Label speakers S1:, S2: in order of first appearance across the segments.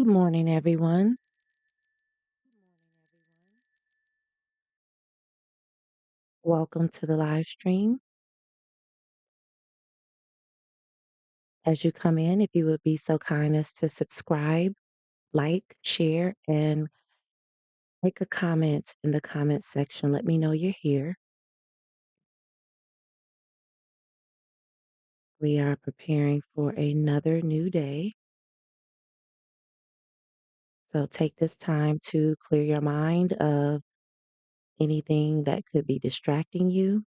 S1: Good morning, everyone. Welcome to the live stream. As you come in, if you would be so kind as to subscribe, like, share, and make a comment in the comment section. Let me know you're here. We are preparing for another new day. So take this time to clear your mind of anything that could be distracting you,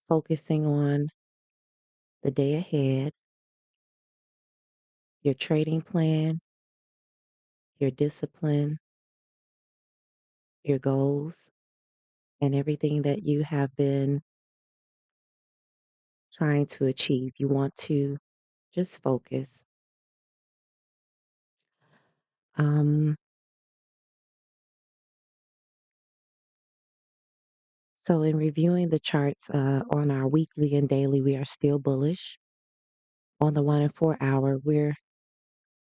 S1: focusing on the day ahead, your trading plan, your discipline, your goals, and everything that you have been trying to achieve. You want to just focus. Um, so in reviewing the charts on our weekly and daily, we are still bullish. On the 1 and 4 hour, we're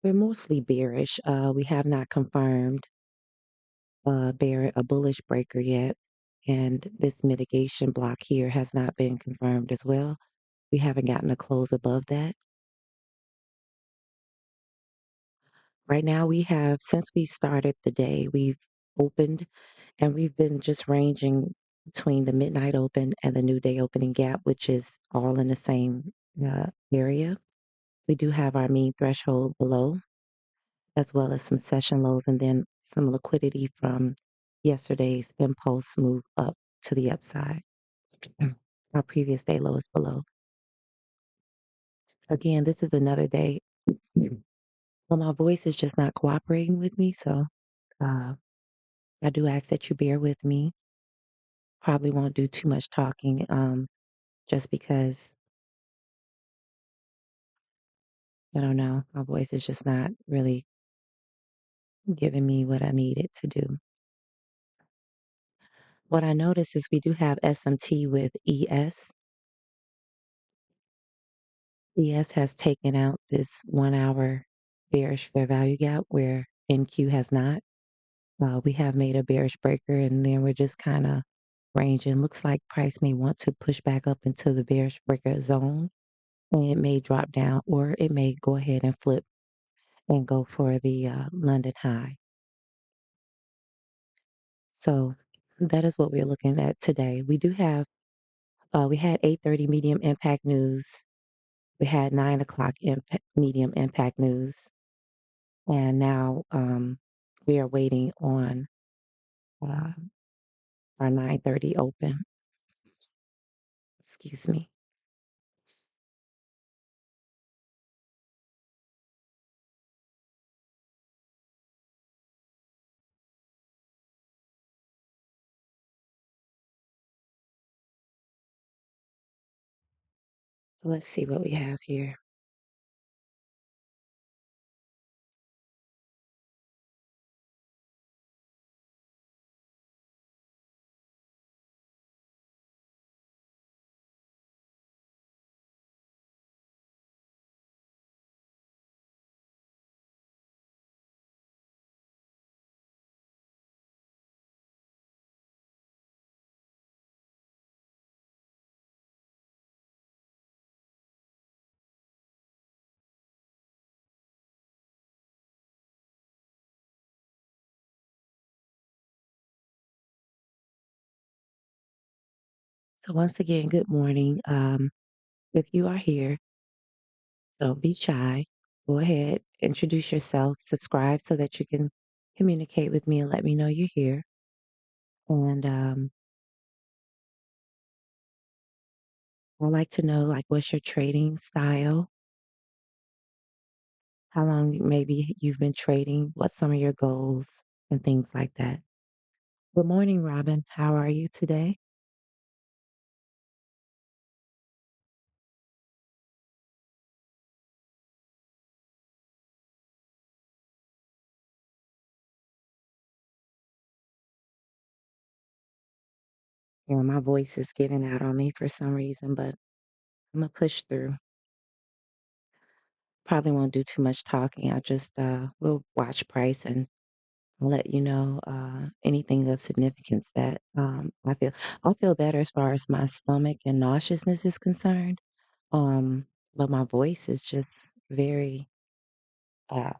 S1: mostly bearish. We have not confirmed a bullish breaker yet, and this mitigation block here has not been confirmed as well. We haven't gotten a close above that. Right now, we have, since we started the day, we've opened and we've been just ranging between the midnight open and the new day opening gap, which is all in the same area. We do have our mean threshold below, as well as some session lows and then some liquidity from yesterday's impulse move up to the upside. Our previous day low is below. Again, this is another day. Well, my voice is just not cooperating with me, so uh, I do ask that you bear with me. Probably won't do too much talking, just because I don't know, my voice is just not really giving me what I need it to do. What I notice is we do have SMT with ES. ES has taken out this 1 hour bearish fair value gap where NQ has not. We have made a bearish breaker and then we're just kind of ranging. Looks like price may want to push back up into the bearish breaker zone and it may drop down or it may go ahead and flip and go for the London high. So that is what we're looking at today. We do have, we had 8:30 medium impact news. We had 9 o'clock medium impact news. And now we are waiting on uh, our 9:30 open. Excuse me. Let's see what we have here. So once again, good morning. If you are here, don't be shy. Go ahead, introduce yourself, subscribe so that you can communicate with me and let me know you're here. And I'd like to know, like, what's your trading style? How long maybe you've been trading? What's some of your goals and things like that? Good morning, Robin. How are you today? Yeah, my voice is giving out on me for some reason, but I'm gonna push through. probably won't do too much talking. I just will watch price and let you know anything of significance that I'll feel better as far as my stomach and nauseousness is concerned. Um, but my voice is just very uh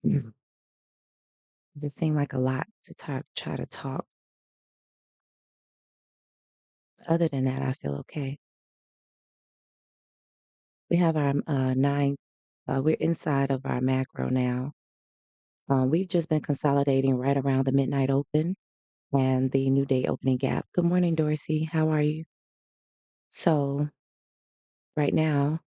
S1: it just seemed like a lot to try to talk. Other than that, I feel okay. We have our nine. We're inside of our macro now. We've just been consolidating right around the midnight open and the new day opening gap. Good morning, Dorsey. How are you? So right now,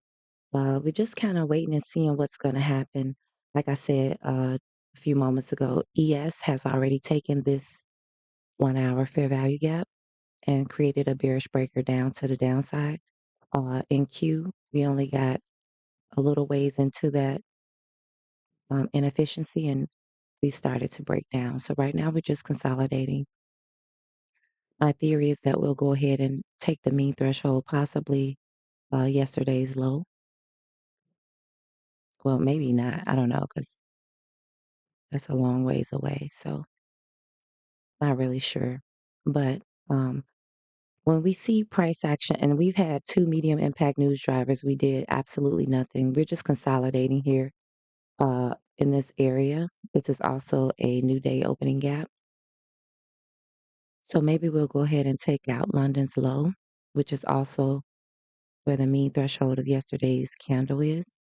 S1: we're just kind of waiting and seeing what's going to happen. Like I said a few moments ago, ES has already taken this 1 hour fair value gap and created a bearish breaker down to the downside. In Q, we only got a little ways into that inefficiency and we started to break down. So right now we're just consolidating. My theory is that we'll go ahead and take the mean threshold, possibly yesterday's low. Well, maybe not. I don't know because that's a long ways away. So not really sure. But when we see price action, and we've had two medium impact news drivers, we did absolutely nothing. We're just consolidating here in this area. This is also a new day opening gap. So maybe we'll go ahead and take out London's low, which is also where the mean threshold of yesterday's candle is.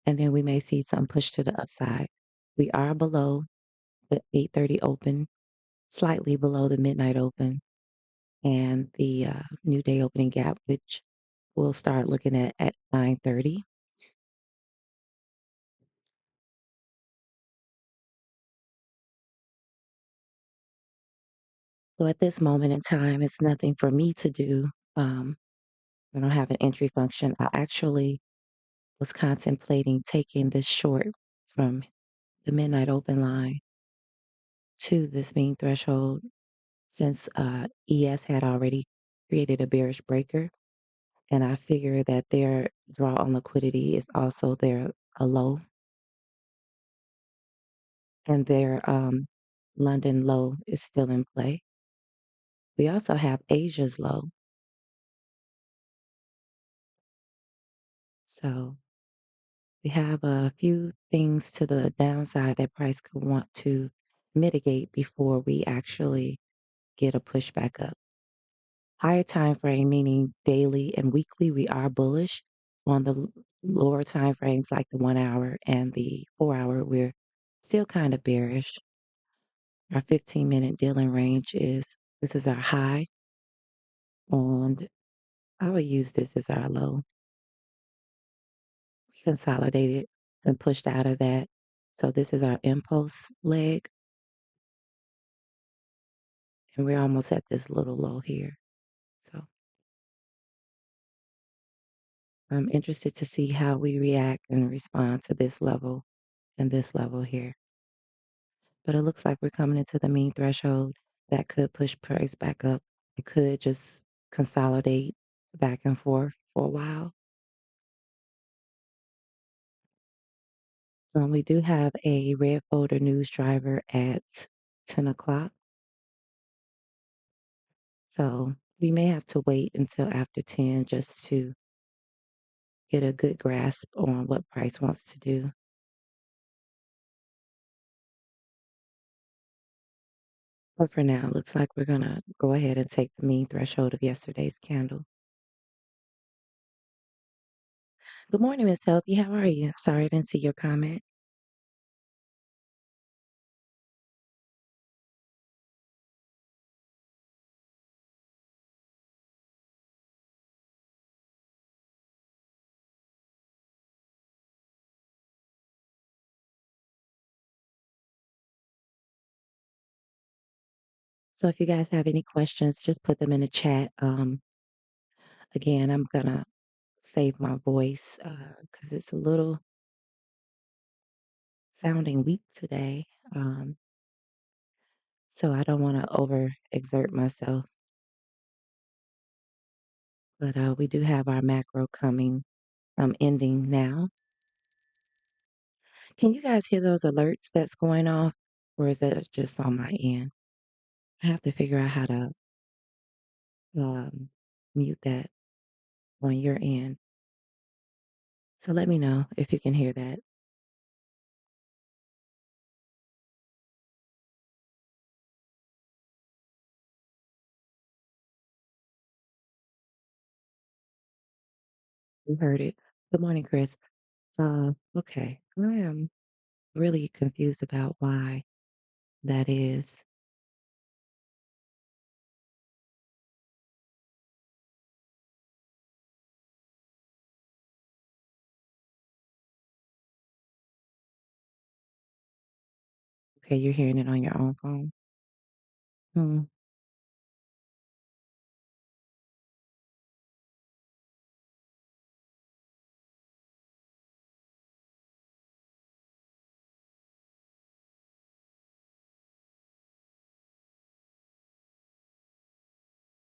S1: And then we may see some push to the upside. We are below the 8:30 open, slightly below the midnight open and the new day opening gap, which we'll start looking at 9:30. So at this moment in time, it's nothing for me to do. Um, I don't have an entry function. I actually was contemplating taking this short from the midnight open line to this mean threshold since ES had already created a bearish breaker. And I figure that their draw on liquidity is also their a low and their London low is still in play. We also have Asia's low. So we have a few things to the downside that price could want to mitigate before we actually get a pushback up. Higher time frame, meaning daily and weekly, we are bullish. On the lower time frames like the 1 hour and the 4 hour, we're still kind of bearish. Our 15-minute dealing range is this is our high, and I would use this as our low. We consolidated and pushed out of that. So this is our impulse leg, and we're almost at this little low here. So I'm interested to see how we react and respond to this level and this level here. But it looks like we're coming into the mean threshold that could push price back up. It could just consolidate back and forth for a while. We do have a red folder news driver at 10 o'clock. So we may have to wait until after 10 just to get a good grasp on what price wants to do. But for now, it looks like we're going to go ahead and take the mean threshold of yesterday's candle. Good morning, Miss Healthy. How are you? Sorry, I didn't see your comment. So if you guys have any questions, just put them in the chat. Again, I'm going to save my voice because it's a little sounding weak today. So I don't want to overexert myself. But we do have our macro coming ending now. Can you guys hear those alerts that's going off, or is that just on my end? I have to figure out how to um, mute that on your end. So let me know if you can hear that. You heard it. Good morning, Chris. Okay. I am really confused about why that is. Okay, you're hearing it on your own phone. Hmm.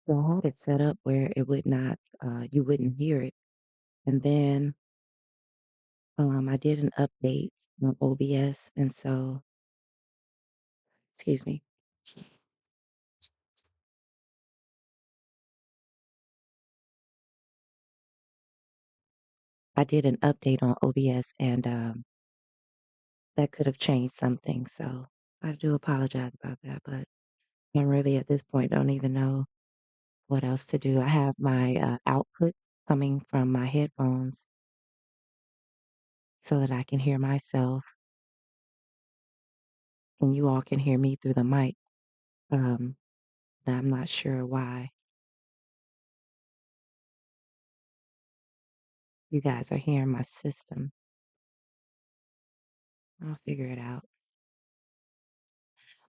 S1: So I had it set up where it would not, you wouldn't hear it. And then I did an update on OBS, and so, excuse me, I did an update on OBS, and that could have changed something. So I do apologize about that, but I really at this point don't even know what else to do. I have my output coming from my headphones so that I can hear myself and you all can hear me through the mic. Um, and I'm not sure why you guys are hearing my system. I'll figure it out.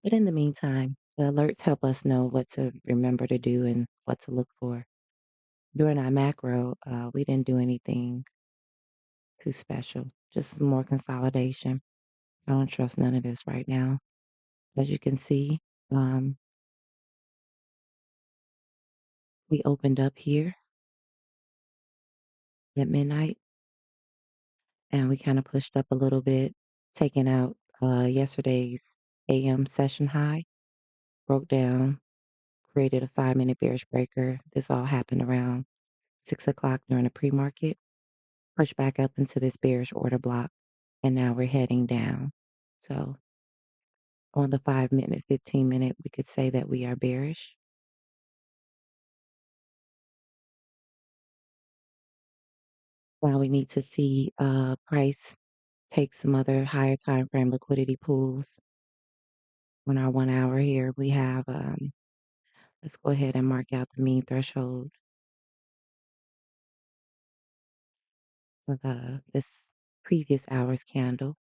S1: But in the meantime, the alerts help us know what to remember to do and what to look for. During our macro, we didn't do anything too special, just some more consolidation. I don't trust none of this right now. As you can see, um, we opened up here at midnight and we kind of pushed up a little bit, taking out yesterday's AM session high, broke down, created a 5 minute bearish breaker. This all happened around 6 o'clock during the pre market, pushed back up into this bearish order block, and now we're heading down. So on the 5 minute, 15 minute, we could say that we are bearish. Now we need to see price take some other higher time frame liquidity pools. On our 1 hour here, we have, let's go ahead and mark out the mean threshold of this previous hour's candle.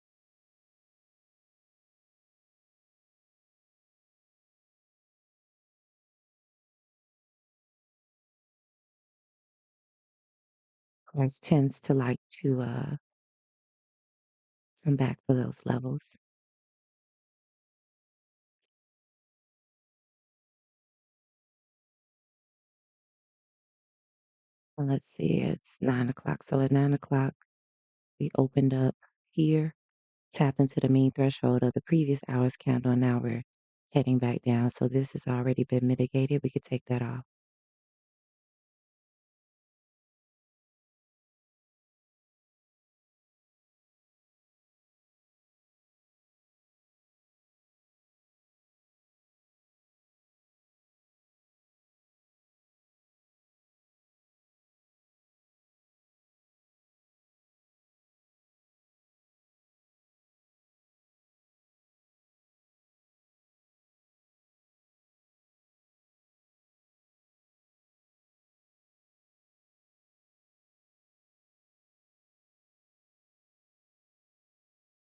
S1: Price tends to like to come back for those levels. And let's see, it's 9 o'clock. So at 9 o'clock, we opened up here, tapped into the mean threshold of the previous hour's candle, and now we're heading back down. So this has already been mitigated. We could take that off.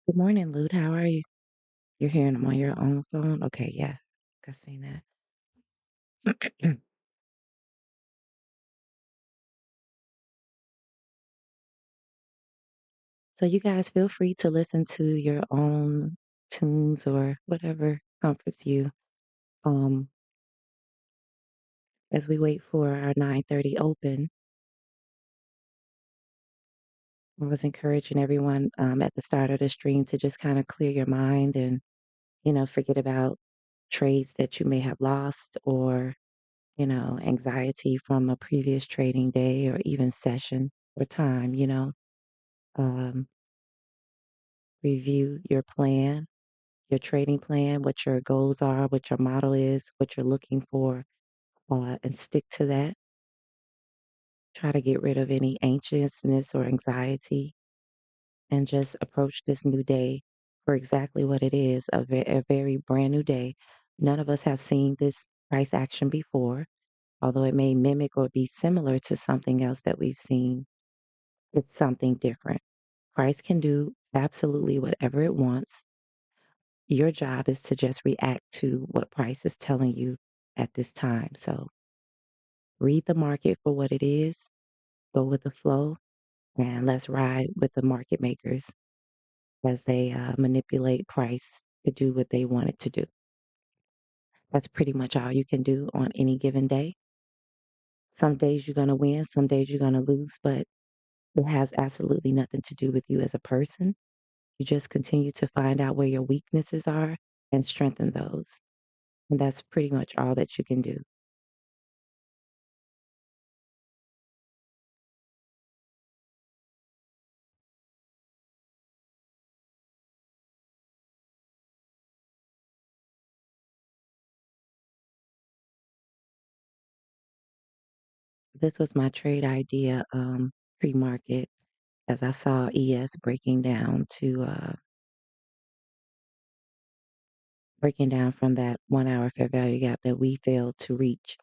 S1: Good morning, Lude. How are you? You're hearing them on your own phone? Okay, yeah. I seen that. So you guys feel free to listen to your own tunes or whatever comforts you. Um, as we wait for our 9:30 open, I was encouraging everyone at the start of the stream to just kind of clear your mind and, forget about trades that you may have lost or, anxiety from a previous trading day or even session or time. Um, Review your plan, your trading plan, what your goals are, what your model is, what you're looking for, and stick to that. Try to get rid of any anxiousness or anxiety and just approach this new day for exactly what it is, a very brand new day. None of us have seen this price action before, although it may mimic or be similar to something else that we've seen. It's something different. Price can do absolutely whatever it wants. Your job is to just react to what price is telling you at this time. So read the market for what it is, go with the flow, and let's ride with the market makers as they manipulate price to do what they want it to do. That's pretty much all you can do on any given day. Some days you're going to win, some days you're going to lose, but it has absolutely nothing to do with you as a person. You just continue to find out where your weaknesses are and strengthen those. And that's pretty much all that you can do. This was my trade idea pre-market as I saw ES breaking down from that 1 hour fair value gap that we failed to reach.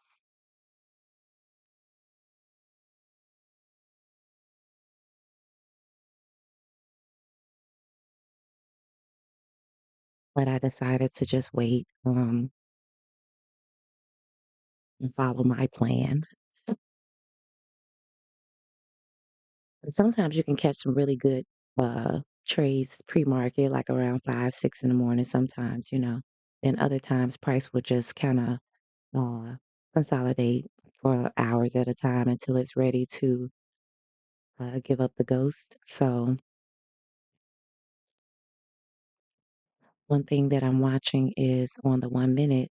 S1: But I decided to just wait and follow my plan. And sometimes you can catch some really good trades pre-market, like around 5, 6 in the morning. Sometimes. And other times, price will just kind of uh, consolidate for hours at a time until it's ready to give up the ghost. So one thing that I'm watching is on the 1 minute,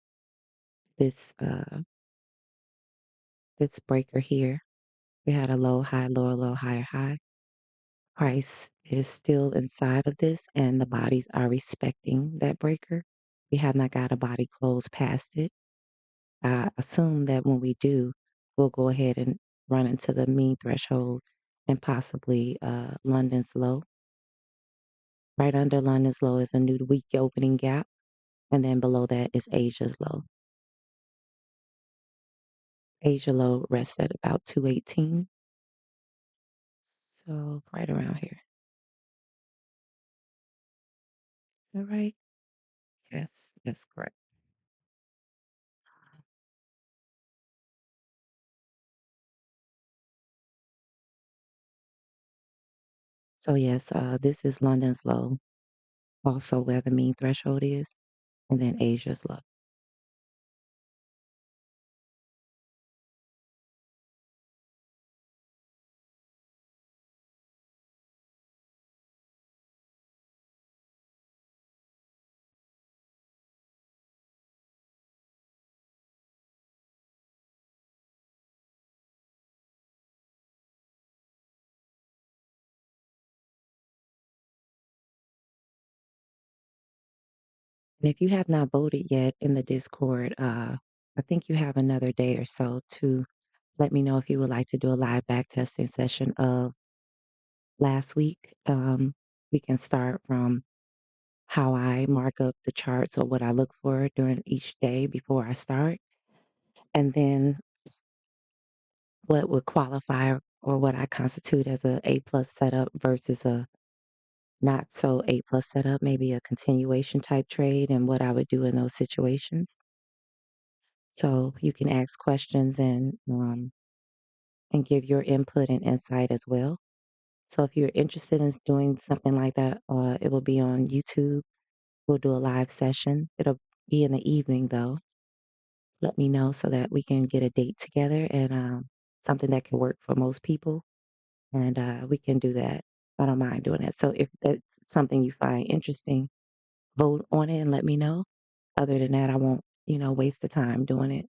S1: this this breaker here. We had a low, high, lower, low, higher, high. Price is still inside of this, and the bodies are respecting that breaker. We have not got a body close past it. I assume that when we do, we'll go ahead and run into the mean threshold and possibly London's low. Right under London's low is a new week opening gap, and then below that is Asia's low. Asia low rests at about 218. So right around here. Is that right? Yes, that's correct. So yes, this is London's low, also where the mean threshold is, and then Asia's low. And if you have not voted yet in the Discord, I think you have another day or so to let me know if you would like to do a live back testing session of last week. We can start from how I mark up the charts or what I look for during each day before I start, and then what would qualify or what I constitute as a A plus setup versus a not so A plus setup, maybe a continuation type trade, and what I would do in those situations. So you can ask questions and give your input and insight as well. So if you're interested in doing something like that, it will be on YouTube. We'll do a live session. It'll be in the evening though. Let me know so that we can get a date together and something that can work for most people, and we can do that. I don't mind doing that. So if that's something you find interesting, vote on it and let me know. Other than that, I won't, waste the time doing it.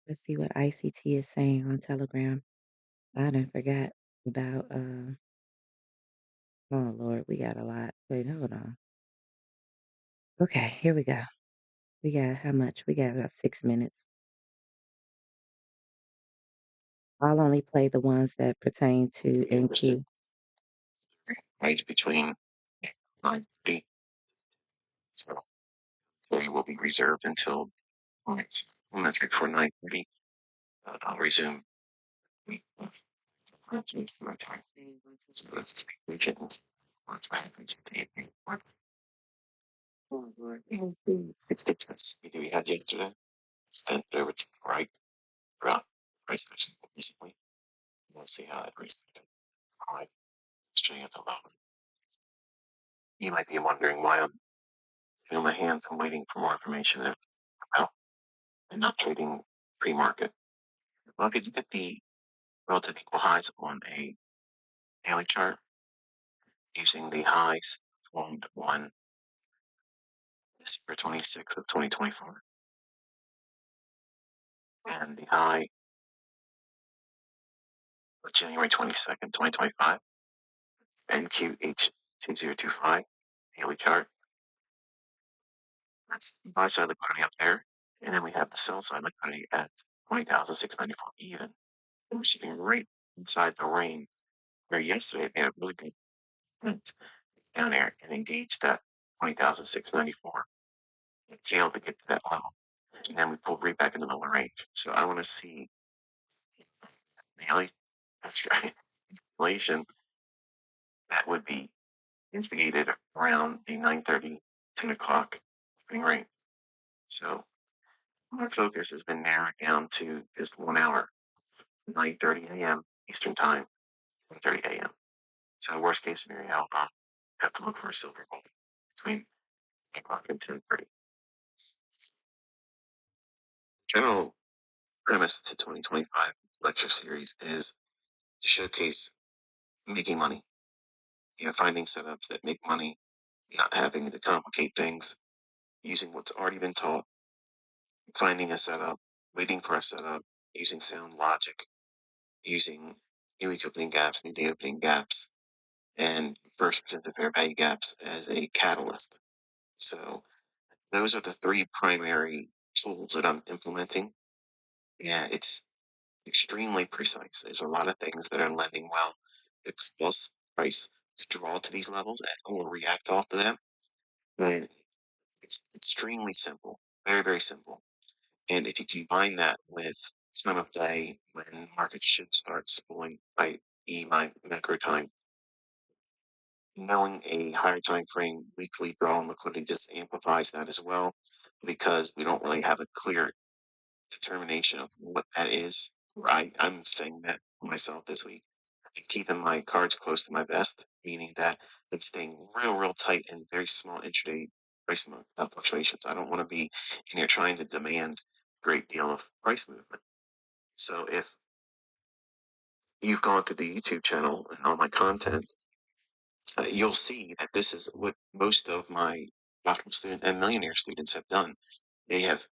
S1: Let's see what ICT is saying on Telegram. I done forgot about, oh Lord, we got a lot. Wait, hold on. Okay, here we go. We got how much? We got about 6 minutes. I'll only play the ones that pertain to NQ.
S2: right between 9:30. So they will be reserved until minutes before 9:30. I'll resume. So that's weekends. What's my happens today? It's ridiculous. We had yesterday. And over to the right throughout price action recently. We'll see how that reads. All right, staying at the level. You might be wondering why I'm in my hands and waiting for more information about and not trading pre-market. Well, if you look at the relative equal highs on a daily chart using the highs formed on December 26th of 2024 and the high of January 22nd, 2025, NQH2025 daily chart. That's buy side liquidity up there. And then we have the sell side liquidity at 20,694 even. And we're sitting right inside the range where yesterday they had a really good print down there and engaged that 20,694. It failed to get to that level. And then we pulled right back in the middle of the range. So I want to see daily inflation that would be instigated around the 9:30, 10 o'clock opening range. So my focus has been narrowed down to just 1 hour, 9:30 a.m. Eastern Time, 1:30 a.m. So worst case scenario, I'll have to look for a silver bullet between 10 o'clock and 10:30. General premise to 2025 lecture series is to showcase making money. Finding setups that make money, not having to complicate things, using what's already been taught, finding a setup, waiting for a setup, using sound logic, using new week opening gaps, new day opening gaps, and first percent of fair value gaps as a catalyst. So those are the three primary tools that I'm implementing. Yeah, it's extremely precise. There's a lot of things that are lending well. The plus price to draw to these levels and or react off of them. And it's extremely simple, very, very simple. And if you combine that with time of day when markets should start spooling, i.e. my macro time, knowing a higher time frame weekly draw on liquidity just amplifies that as well because we don't really have a clear determination of what that is. I'm saying that myself this week. I'm keeping my cards close to my vest, meaning that I'm staying real, real tight and very small intraday price fluctuations. I don't want to be in here trying to demand a great deal of price movement. So if you've gone to the YouTube channel and all my content, you'll see that this is what most of my doctoral student and millionaire students have done. They have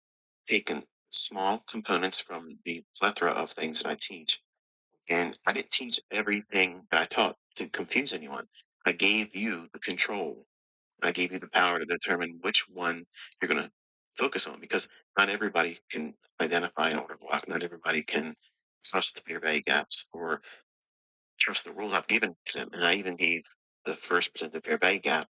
S2: taken small components from the plethora of things that I teach. And I didn't teach everything that I taught to confuse anyone. I gave you the control. I gave you the power to determine which one you're going to focus on because not everybody can identify an order block. Not everybody can trust the fair value gaps or trust the rules I've given to them. And I even gave the first percent of fair value gap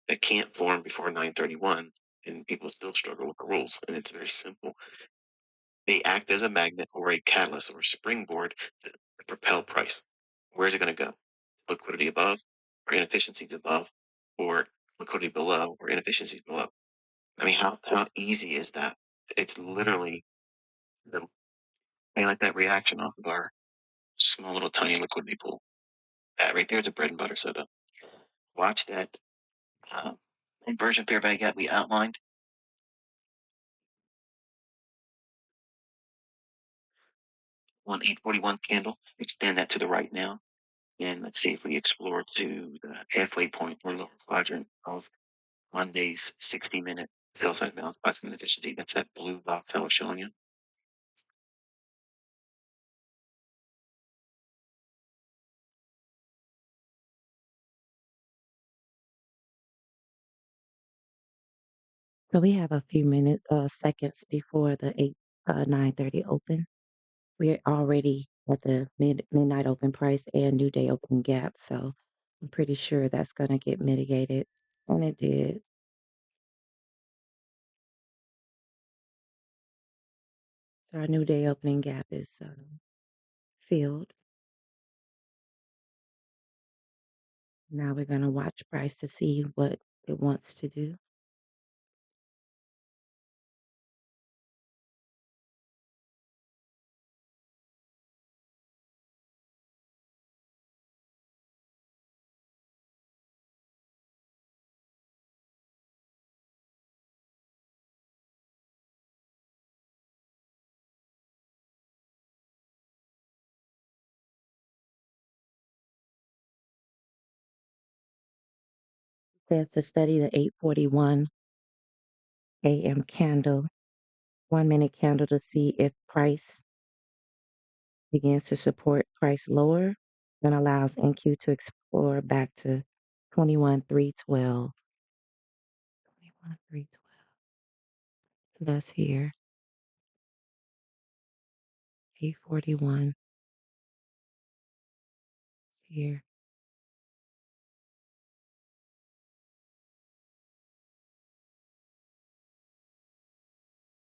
S2: that can't form before 9:31, and people still struggle with the rules. And it's very simple. They act as a magnet or a catalyst or a springboard to propel price. Where's it going to go? Liquidity above or inefficiencies above or liquidity below or inefficiencies below. I mean, how easy is that? It's literally like that reaction off of our small little tiny liquidity pool. That right there is a bread and butter setup. Watch that inversion fair value gap we outlined. On 841 candle, expand that to the right now. And let's see if we explore to the halfway point or lower quadrant of Monday's 60-minute sell side balance by some efficiency. That's that blue box I was showing you.
S1: So we have a few seconds before the 9:30 open. We're already at the midnight open price and new day opening gap. So I'm pretty sure that's going to get mitigated. And it did. So our new day opening gap is filled. Now we're going to watch price to see what it wants to do. Says to study the 8:41 a.m. candle, 1 minute candle to see if price begins to support price lower, then allows NQ to explore back to 21,312. 21,312. That's here. 8:41 is here.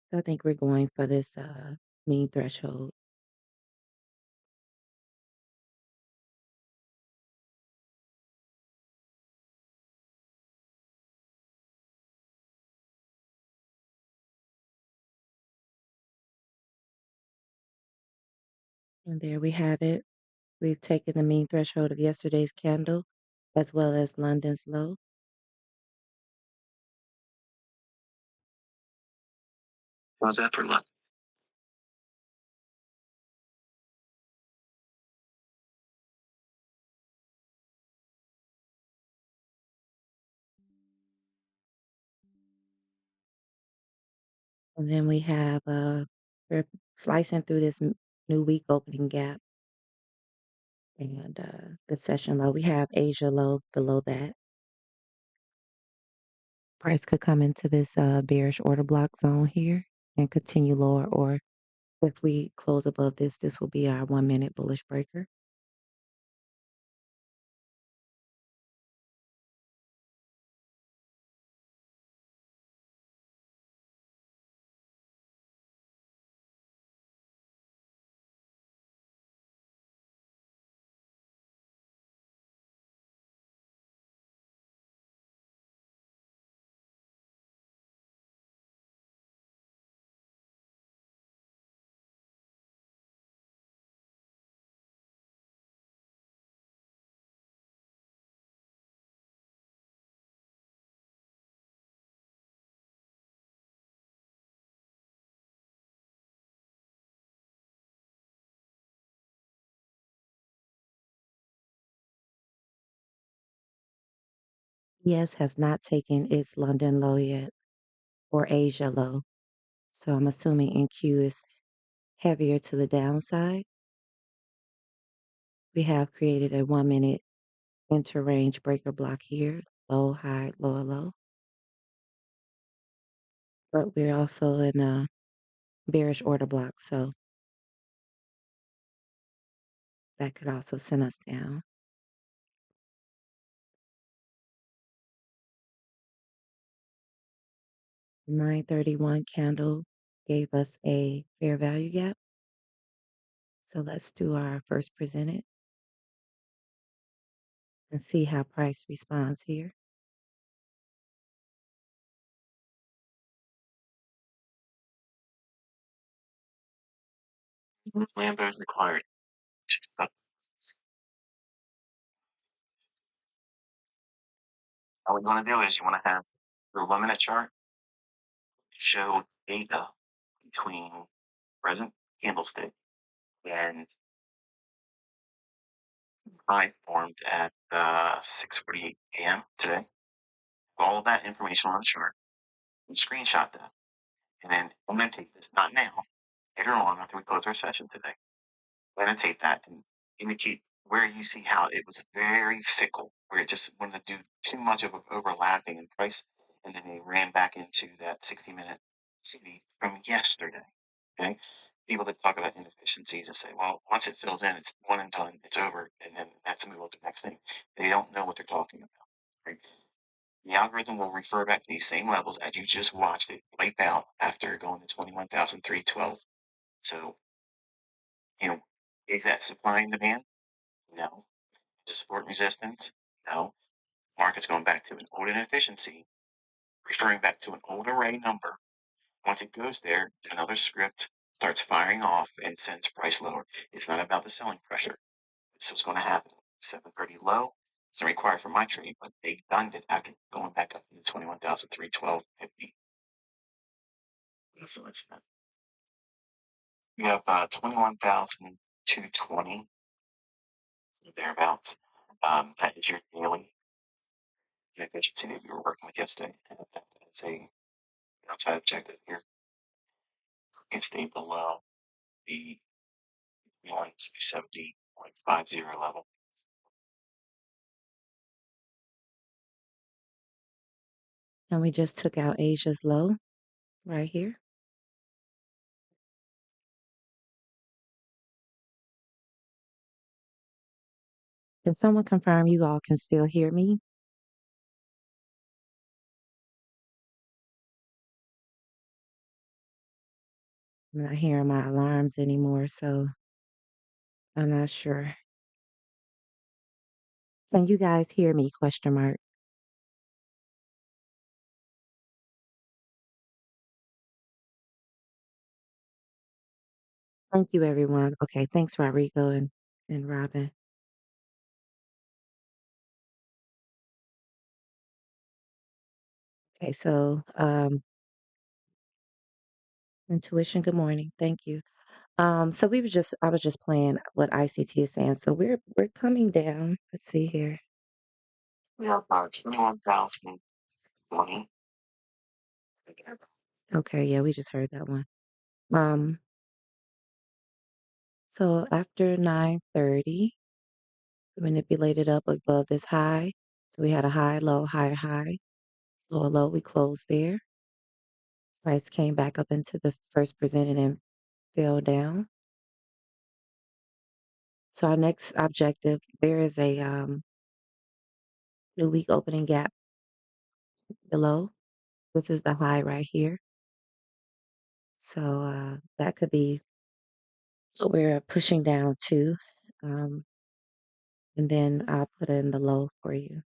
S1: So I think we're going for this mean threshold. And there we have it. We've taken the mean threshold of yesterday's candle as well as London's low.
S2: How's that for luck?
S1: And then we have we're slicing through this new week opening gap and the session low. We have Asia low below that. Price could come into this bearish order block zone here and continue lower, or if we close above this, this will be our 1 minute bullish breaker. ES has not taken its London low yet or Asia low. So I'm assuming NQ is heavier to the downside. We have created a 1 minute interrange breaker block here, low, high, lower, low. But we're also in a bearish order block, so that could also send us down. The 931 candle gave us a fair value gap. So let's do our first presented and see how price responds here.
S2: Lambda is required. All you want to do is you want to have your 1 minute chart show data between present candlestick and high formed at 6:48 a.m. today. All of that information on the chart and screenshot that. And then annotate this, not now, later on after we close our session today. Annotate that and indicate where you see how it was very fickle, where it just wanted to do too much of an overlapping in price, and then it ran back into that 60-minute CD from yesterday. Okay. people that talk about inefficiencies and say, well, once it fills in, it's one and done, it's over, and then that's move on to the next thing. They don't know what they're talking about. Right? The algorithm will refer back to these same levels as you just watched it wipe out after going to 21,312. So, you know, is that supply and demand? No. Is it support and resistance? No. Market's going back to an old inefficiency, referring back to an old array number. Once it goes there, another script starts firing off and sends price lower. It's not about the selling pressure. This was going to happen. 730 low. It's not required for my trade, but they done it after going back up to 21,312.50. So it's not. You have 21,220 thereabouts. That is your daily inefficiency that we were working with yesterday. And that is a outside objective here. You can stay below the 170.50 level.
S1: And we just took out Asia's low right here. Can someone confirm you all can still hear me? I'm not hearing my alarms anymore, so I'm not sure. Can you guys hear me? Question mark. Thank you, everyone. Okay, thanks, Rodrigo and Robin. Okay, so intuition, good morning. Thank you. So I was just playing what ICT is saying. So we're coming down. Let's see here.
S2: We have 21,020.
S1: Okay, yeah, we just heard that one. Um, so after 9:30, we manipulated up above this high. So we had a high, low, high, high, low, low. We closed there. Price came back up into the first presented and fell down. So our next objective, there is a new week opening gap below. This is the high right here. So that could be what we're pushing down to. Um, and then I'll put in the low for you.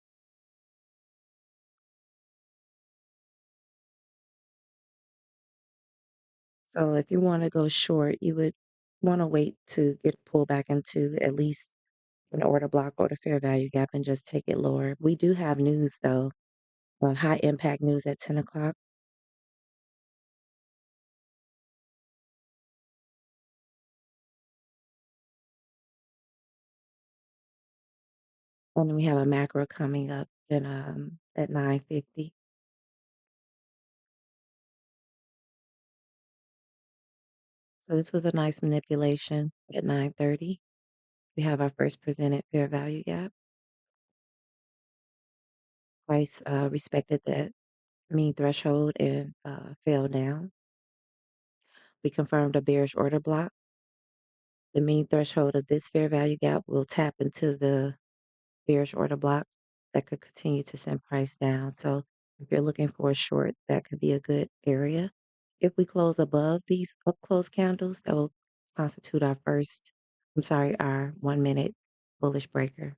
S1: So if you want to go short, you would want to wait to get pulled back into at least an order block or the fair value gap and just take it lower. We do have news though, high impact news at 10 o'clock. And then we have a macro coming up at 9:50. So this was a nice manipulation at 9:30. We have our first presented fair value gap. Price respected that mean threshold and fell down. We confirmed a bearish order block. The mean threshold of this fair value gap will tap into the bearish order block that could continue to send price down. So if you're looking for a short, that could be a good area. If we close above these up close candles, that will constitute our 1 minute bullish breaker.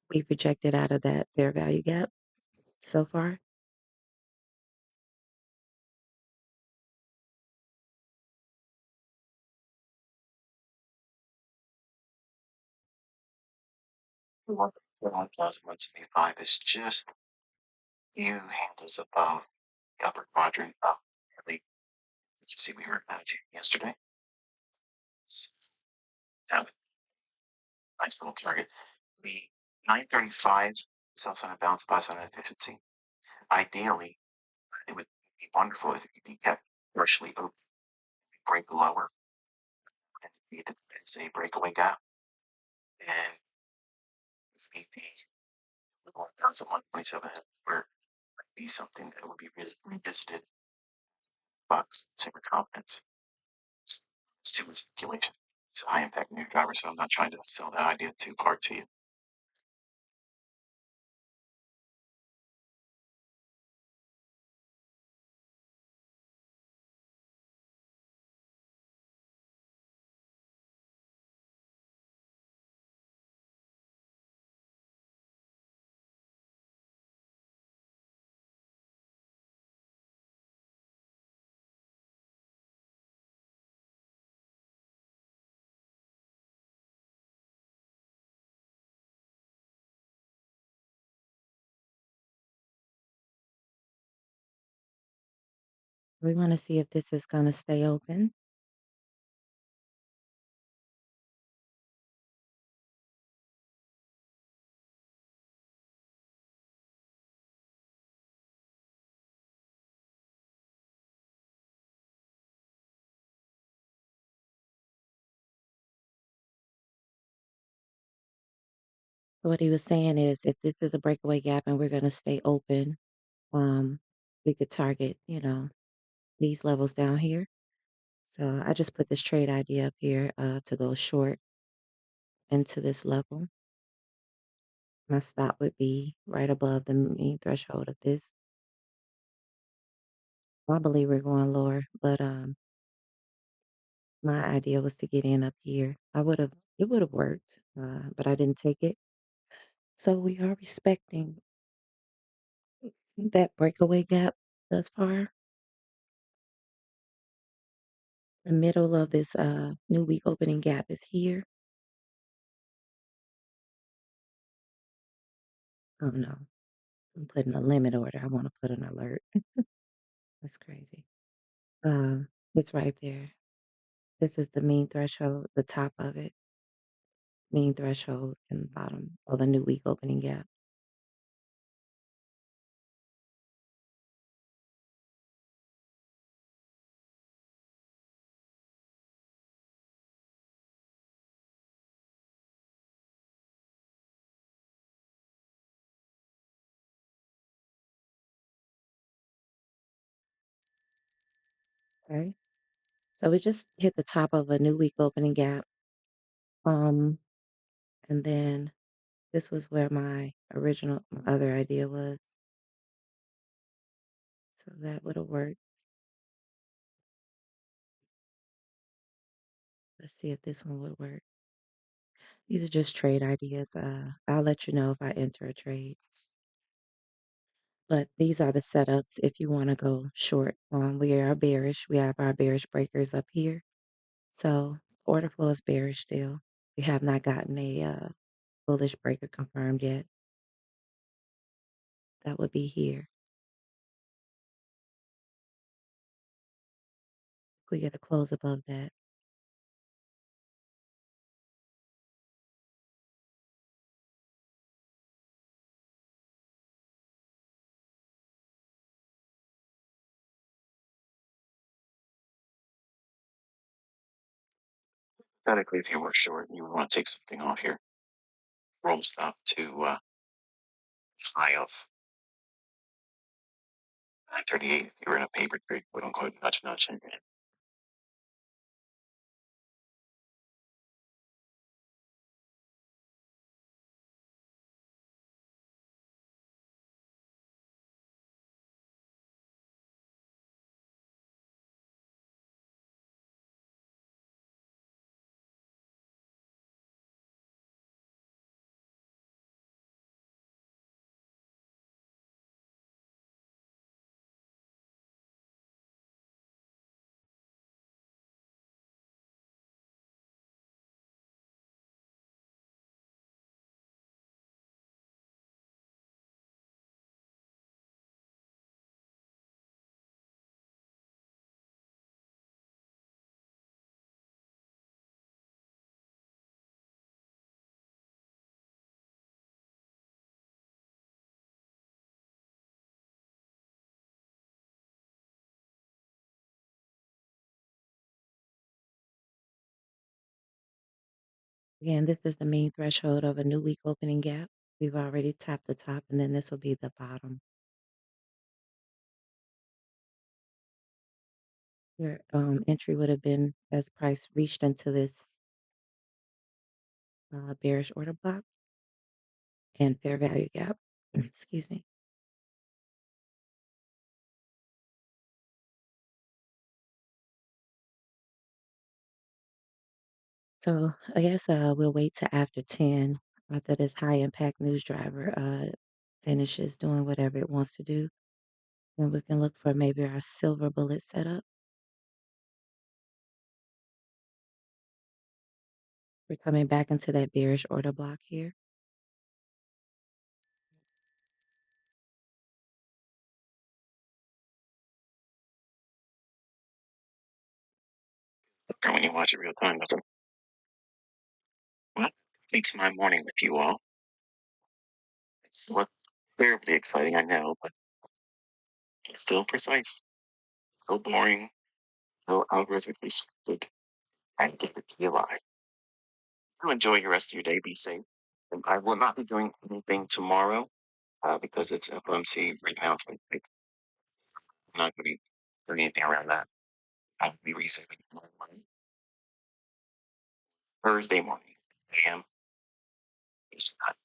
S1: We've rejected out of that fair value gap so far.
S2: The 1,175 is just few handles above the upper quadrant of the, you see we were at yesterday. So that was a nice little target. The 935 sell sign of balance, buy sign of efficiency. Ideally, it would be wonderful if it could be kept partially open, break lower, and be the say breakaway gap, and see the 1,127 where it would be something that would be revisited. Bucks, consumer confidence. it's too much speculation. It's a high impact new driver, so I'm not trying to sell that idea too hard to you.
S1: We want to see if this is going to stay open. What he was saying is if this is a breakaway gap and we're going to stay open, um, we could target, these levels down here. So I just put this trade idea up here to go short into this level. My stop would be right above the mean threshold of this. I believe we're going lower, but my idea was to get in up here. It would have worked, but I didn't take it. So we are respecting that breakaway gap thus far. The middle of this new week opening gap is here. Oh no, I'm putting a limit order. I want to put an alert. That's crazy. It's right there. This is the mean threshold, the top of it, mean threshold, and the bottom of a new week opening gap. Okay. So we just hit the top of a new week opening gap. Um, and then this was where my other idea was. So that would have worked. Let's see if this one would work. These are just trade ideas. I'll let you know if I enter a trade. But these are the setups if you want to go short. We are bearish. We have our bearish breakers up here. So order flow is bearish still. We have not gotten a bullish breaker confirmed yet. That would be here. If we get a close above that.
S2: Technically, if you were short, you would want to take something off here. Roll stop to high of 938. If you were in a paper trade, quote unquote, nudge.
S1: Again, this is the main threshold of a new week opening gap. We've already tapped the top, and then this will be the bottom. Your entry would have been as price reached into this bearish order block and fair value gap. Excuse me. So I guess we'll wait till after 10 after this high impact news driver finishes doing whatever it wants to do. And we can look for maybe our silver bullet setup. We're coming back into that bearish order block here.
S2: Okay, when you watch it real time, that's well, makes my morning with you all. What terribly exciting, I know, but it's still precise, still boring, still algorithmically scripted, and get it to be alive. You enjoy your rest of your day. Be safe. And I will not be doing anything tomorrow because it's FOMC right now. It's like, I'm not going to be doing anything around that. I'll be researching tomorrow morning, Thursday morning, a.m. Eastern Time.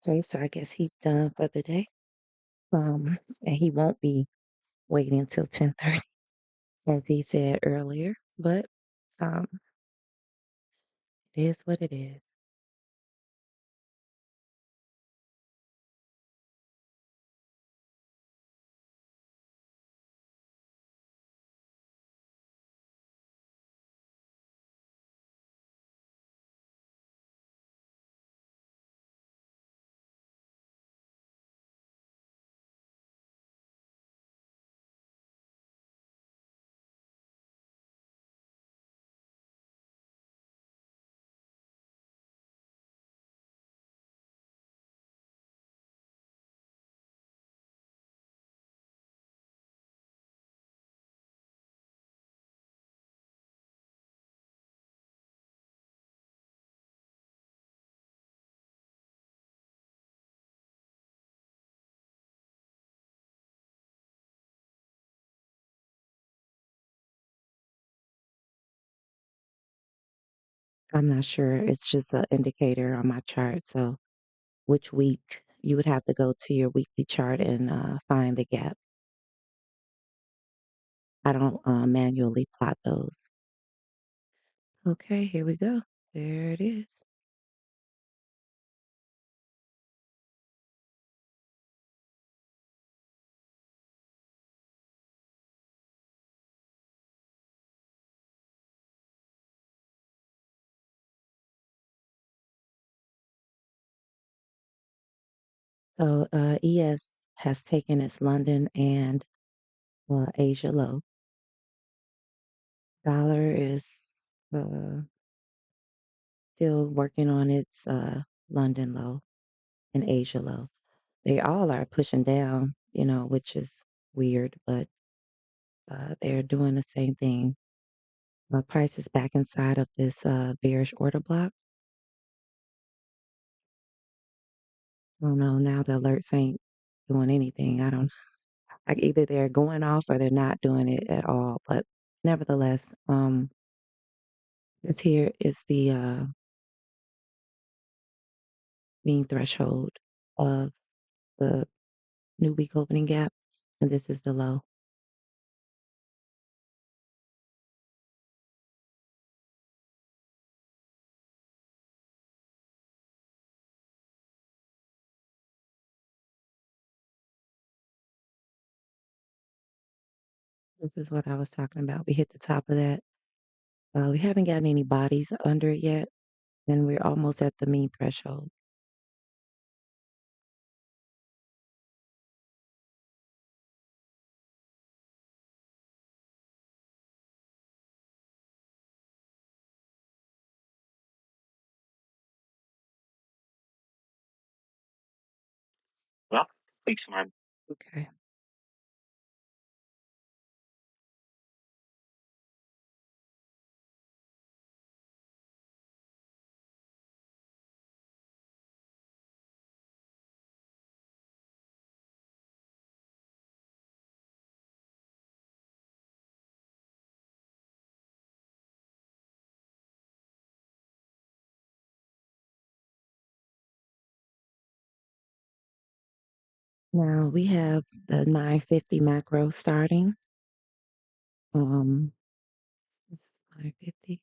S1: Okay, so I guess he's done for the day. And he won't be waiting until 10:30, as he said earlier. But um, it is what it is. I'm not sure. It's just an indicator on my chart. So which week you would have to go to your weekly chart and find the gap. I don't manually plot those. Okay, here we go. There it is. So ES has taken its London and Asia low. Dollar is still working on its London low and Asia low. They all are pushing down, which is weird, but they're doing the same thing. Price is back inside of this bearish order block. I don't know. Now the alerts ain't doing anything. I don't like either they're going off or they're not doing it at all. But nevertheless, this here is the mean threshold of the new week opening gap, and this is the low. This is what I was talking about. We hit the top of that. We haven't gotten any bodies under it yet, and we're almost at the mean threshold.
S2: Well, takes my
S1: Okay. Now we have the 950 macro starting. Um, it's 950.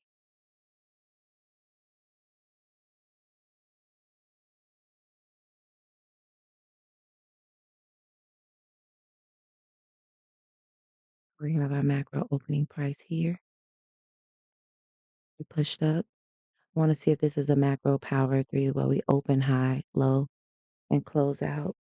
S1: We have our macro opening price here. We pushed up. Want to see if this is a macro power three where we open high, low, and close out.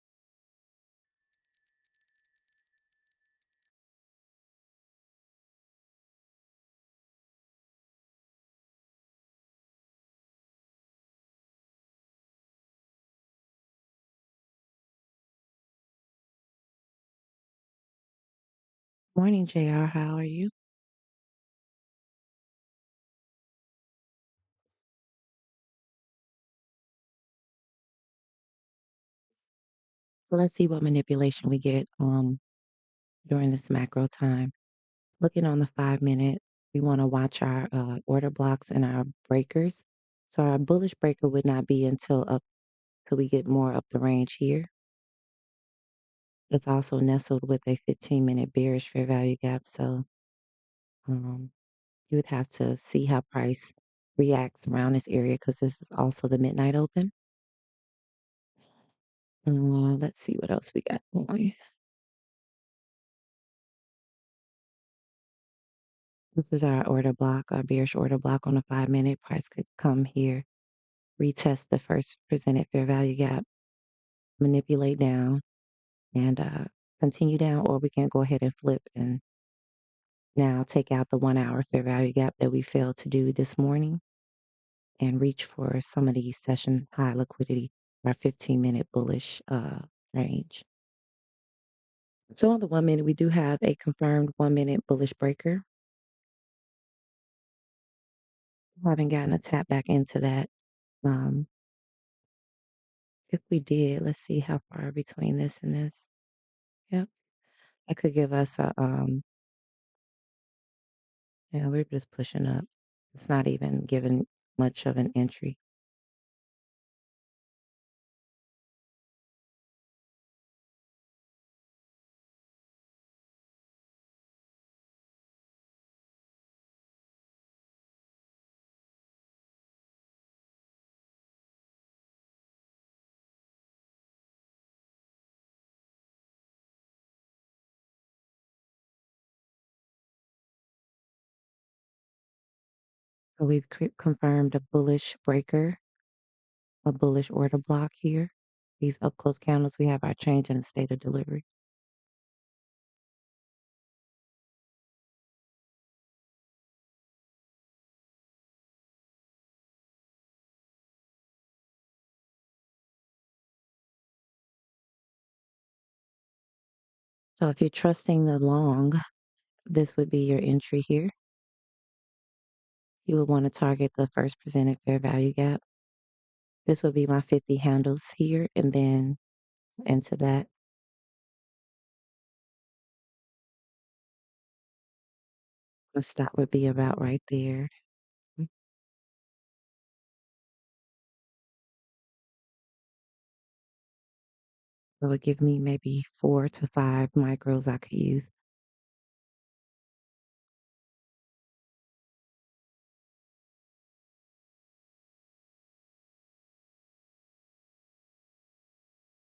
S1: Morning, JR. How are you? So let's see what manipulation we get during this macro time. Looking on the 5 minute, we want to watch our order blocks and our breakers. So our bullish breaker would not be until up till we get more up the range here. It's also nestled with a 15-minute bearish fair value gap. So um, you would have to see how price reacts around this area because this is also the midnight open. Let's see what else we got going. This is our order block, our bearish order block on a 5 minute. Price could come here, retest the first presented fair value gap, manipulate down, and continue down, or we can go ahead and flip and now take out the 1 hour fair value gap that we failed to do this morning and reach for some of these session high liquidity, our 15-minute bullish range. So on the 1 minute, we do have a confirmed 1 minute bullish breaker. Haven't gotten a tap back into that. Um, if we did, let's see how far between this and this. Yep, that could give us a yeah, we're just pushing up. It's not even giving much of an entry. So we've confirmed a bullish breaker, a bullish order block here. These up close candles, we have our change in the state of delivery. So if you're trusting the long, this would be your entry here. You would want to target the first presented fair value gap. This would be my 50 handles here and then into that. The stop would be about right there. It would give me maybe 4 to 5 micros I could use.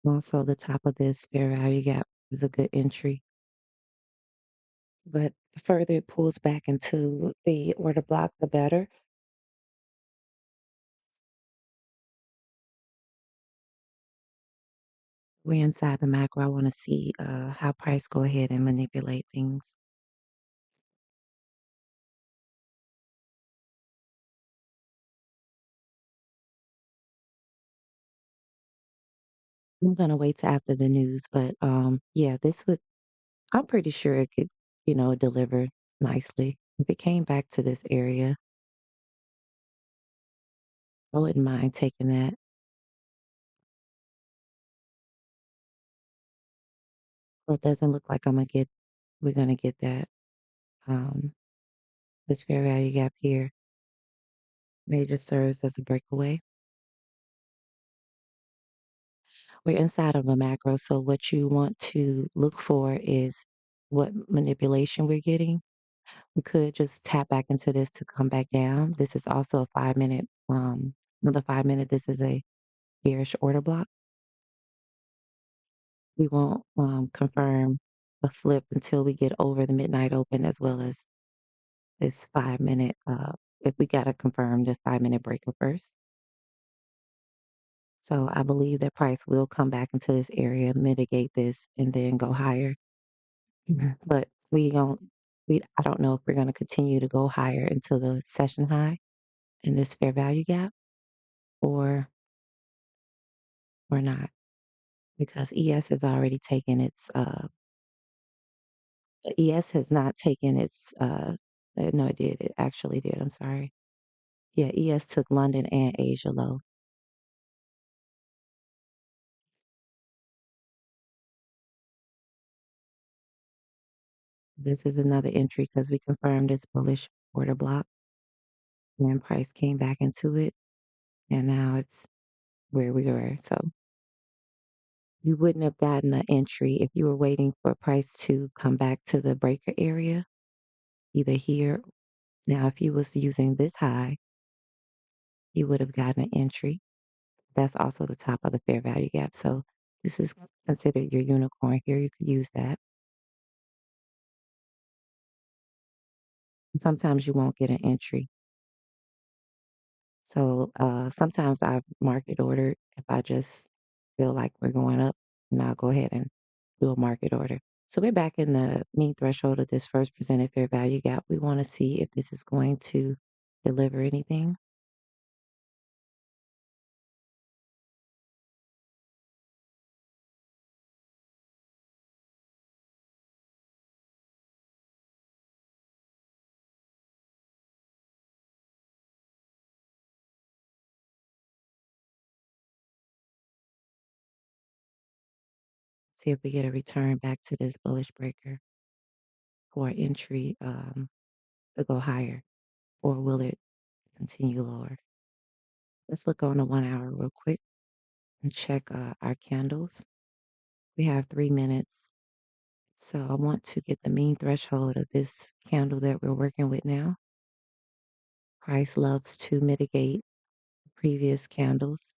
S1: Also, the top of this fair value gap is a good entry. But the further it pulls back into the order block, the better. We're inside the macro. I want to see how price go ahead and manipulate things. I'm gonna wait till after the news, but yeah, this would. I'm pretty sure it could, deliver nicely. If it came back to this area, I wouldn't mind taking that. But it doesn't look like we're gonna get that. Um, this fair value gap here may just serves as a breakaway. we're inside of a macro. So what you want to look for is what manipulation we're getting. We could just tap back into this to come back down. This is also a 5 minute, another 5 minute. This is a bearish order block. We won't confirm a flip until we get over the midnight open as well as this 5 minute. If we got to confirm the 5 minute breaker first. So I believe that price will come back into this area, mitigate this, and then go higher. But I don't know if we're going to continue to go higher into the session high in this fair value gap or not, because ES has already taken its ES has not taken its no, it did. It actually did. I'm sorry. Yeah, ES took London and Asia low. This is another entry because we confirmed this bullish order block and price came back into it and now it's where we were. So you wouldn't have gotten an entry if you were waiting for price to come back to the breaker area, either here. Now, if you was using this high, you would have gotten an entry. That's also the top of the fair value gap. So this is considered your unicorn here. You could use that. Sometimes you won't get an entry. So sometimes I've market ordered if I just feel like we're going up, and I'll go ahead and do a market order. So we're back in the mean threshold of this first presented fair value gap. We want to see if this is going to deliver anything. See if we get a return back to this bullish breaker for entry to go higher, or will it continue lower? Let's look on the 1 hour real quick and check our candles. We have 3 minutes. So I want to get the mean threshold of this candle that we're working with now. Price loves to mitigate previous candles.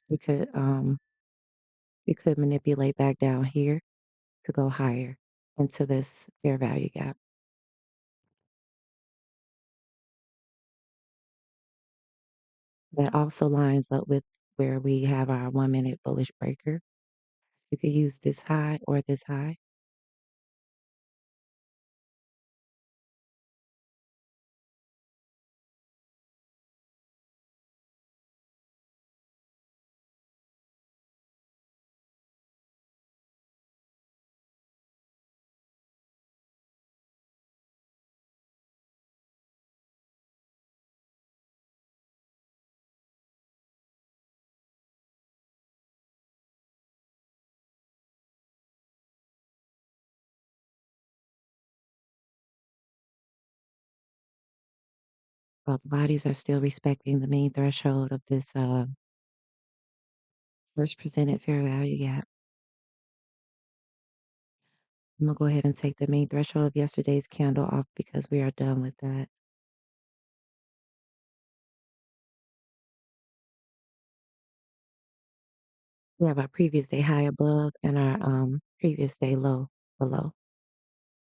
S1: We could um we could manipulate back down here to go higher into this fair value gap. That also lines up with where we have our 1 minute bullish breaker. You could use this high or this high. Both bodies are still respecting the mean threshold of this first presented fair value gap. I'm gonna go ahead and take the mean threshold of yesterday's candle off because we are done with that. We have our previous day high above and our previous day low below.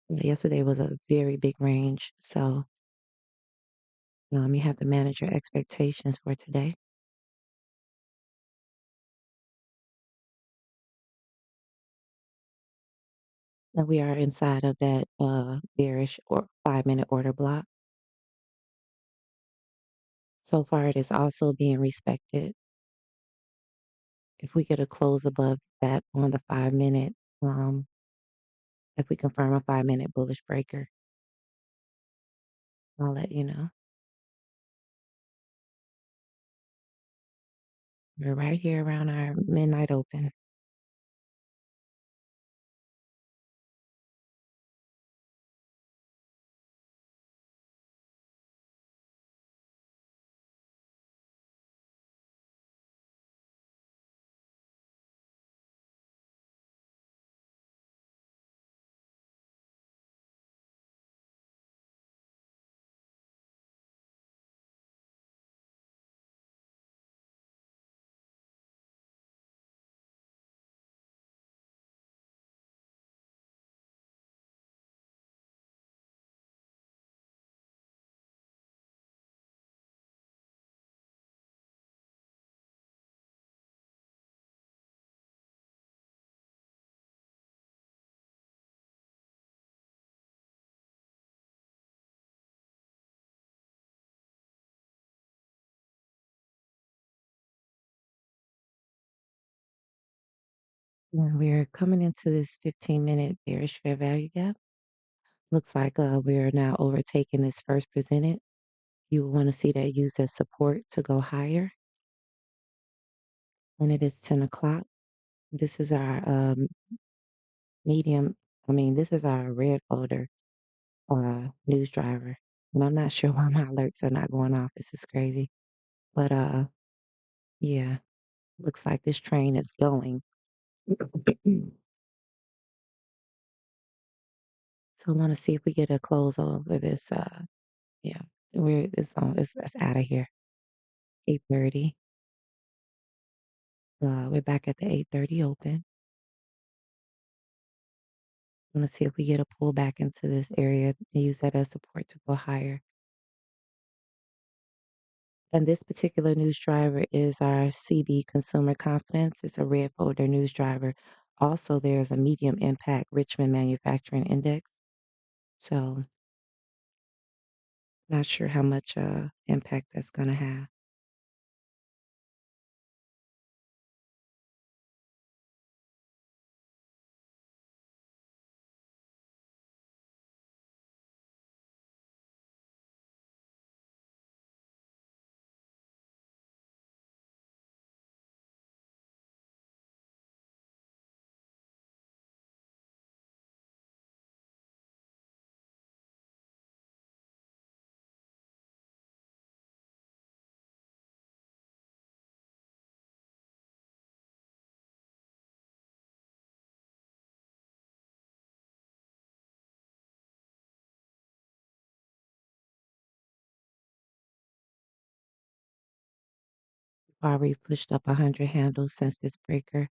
S1: Yesterday was a very big range, so you have to manage your expectations for today. And we are inside of that bearish or 5 minute order block. So far, it is also being respected. If we get a close above that on the 5 minute, um, if we confirm a 5 minute bullish breaker, I'll let you know. We're right here around our midnight open. And we're coming into this 15-minute bearish fair value gap. Looks like we're now overtaking this first presented. You want to see that used as support to go higher. And it is 10 o'clock. This is our medium. This is our red folder news driver. And I'm not sure why my alerts are not going off. This is crazy. But yeah, looks like this train is going. So I want to see if we get a close over this. Yeah, it's out of here. 8:30. We're back at the 8:30 open. I want to see if we get a pull back into this area and use that as support to go higher. And this particular news driver is our CB Consumer Confidence. It's a red folder news driver. Also, there's a medium impact Richmond Manufacturing Index. So, not sure how much impact that's going to have. Already pushed up 100 handles since this breaker.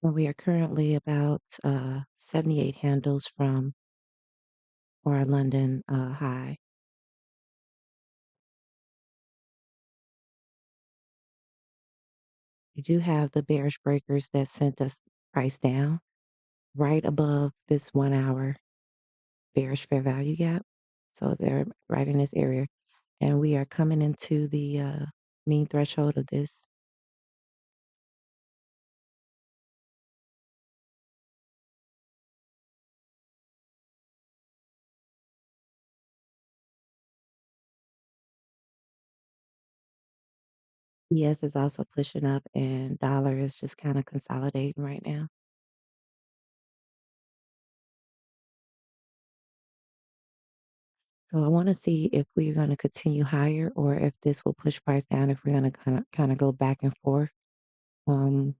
S1: And we are currently about 78 handles from our London high. You do have the bearish breakers that sent us price down right above this 1 hour bearish fair value gap. So they're right in this area. And we are coming into the mean threshold of this. ES is also pushing up, and dollar is just kind of consolidating right now. So I want to see if we're going to continue higher or if this will push price down, if we're going to kind of go back and forth. Um,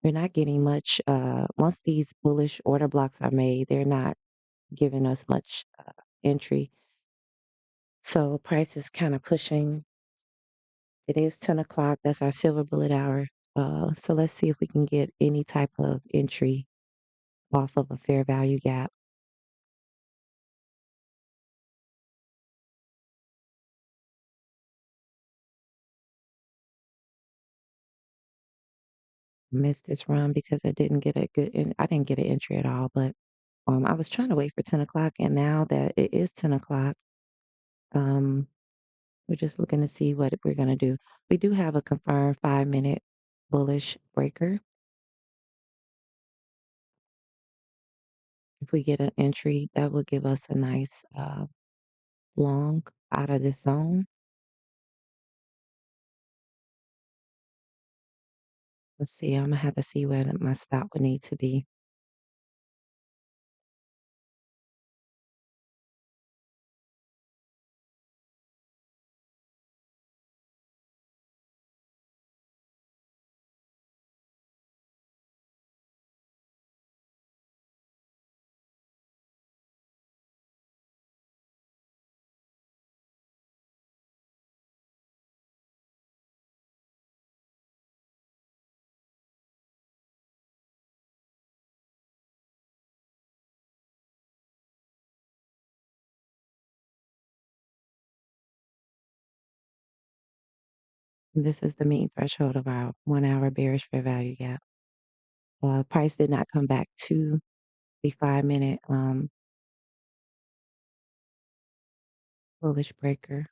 S1: we're not getting much. Once these bullish order blocks are made, they're not giving us much entry. So price is kind of pushing. It is 10 o'clock. That's our silver bullet hour. So let's see if we can get any type of entry off of a fair value gap. Missed this run because I didn't get a good. I didn't get an entry at all. But I was trying to wait for 10 o'clock, and now that it is 10 o'clock, um, we're just looking to see what we're going to do. We do have a confirmed 5-minute bullish breaker. If we get an entry, that will give us a nice long out of this zone. Let's see. I'm gonna have to see where my stop would need to be. This is the mean threshold of our 1 hour bearish fair value gap. Price did not come back to the 5 minute bullish breaker.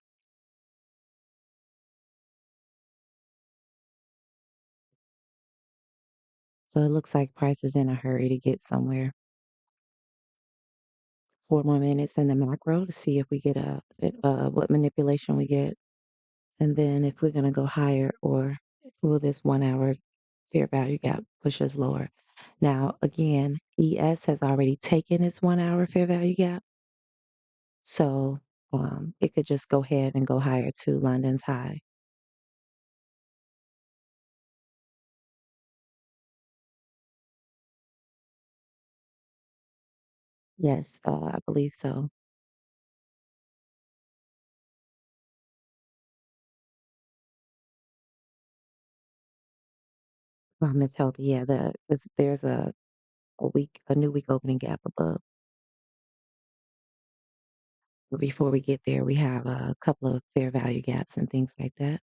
S1: So it looks like price is in a hurry to get somewhere. 4 more minutes in the macro to see if we get what manipulation we get, and then if we're gonna go higher or will this 1 hour fair value gap push us lower. Now, again, ES has already taken its 1 hour fair value gap, so it could just go ahead and go higher to London's high. Yes, I believe so. It's healthy. Yeah, there's a new week opening gap above. But before we get there, we have a couple of fair value gaps and things like that.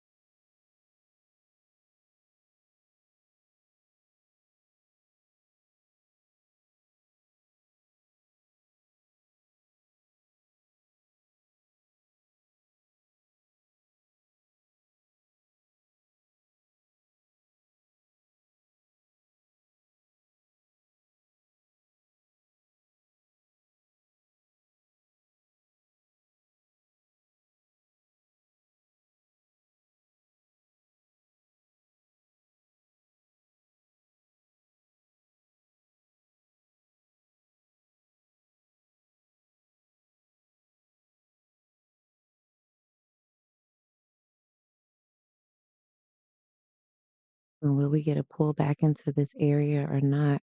S1: And will we get a pullback into this area or not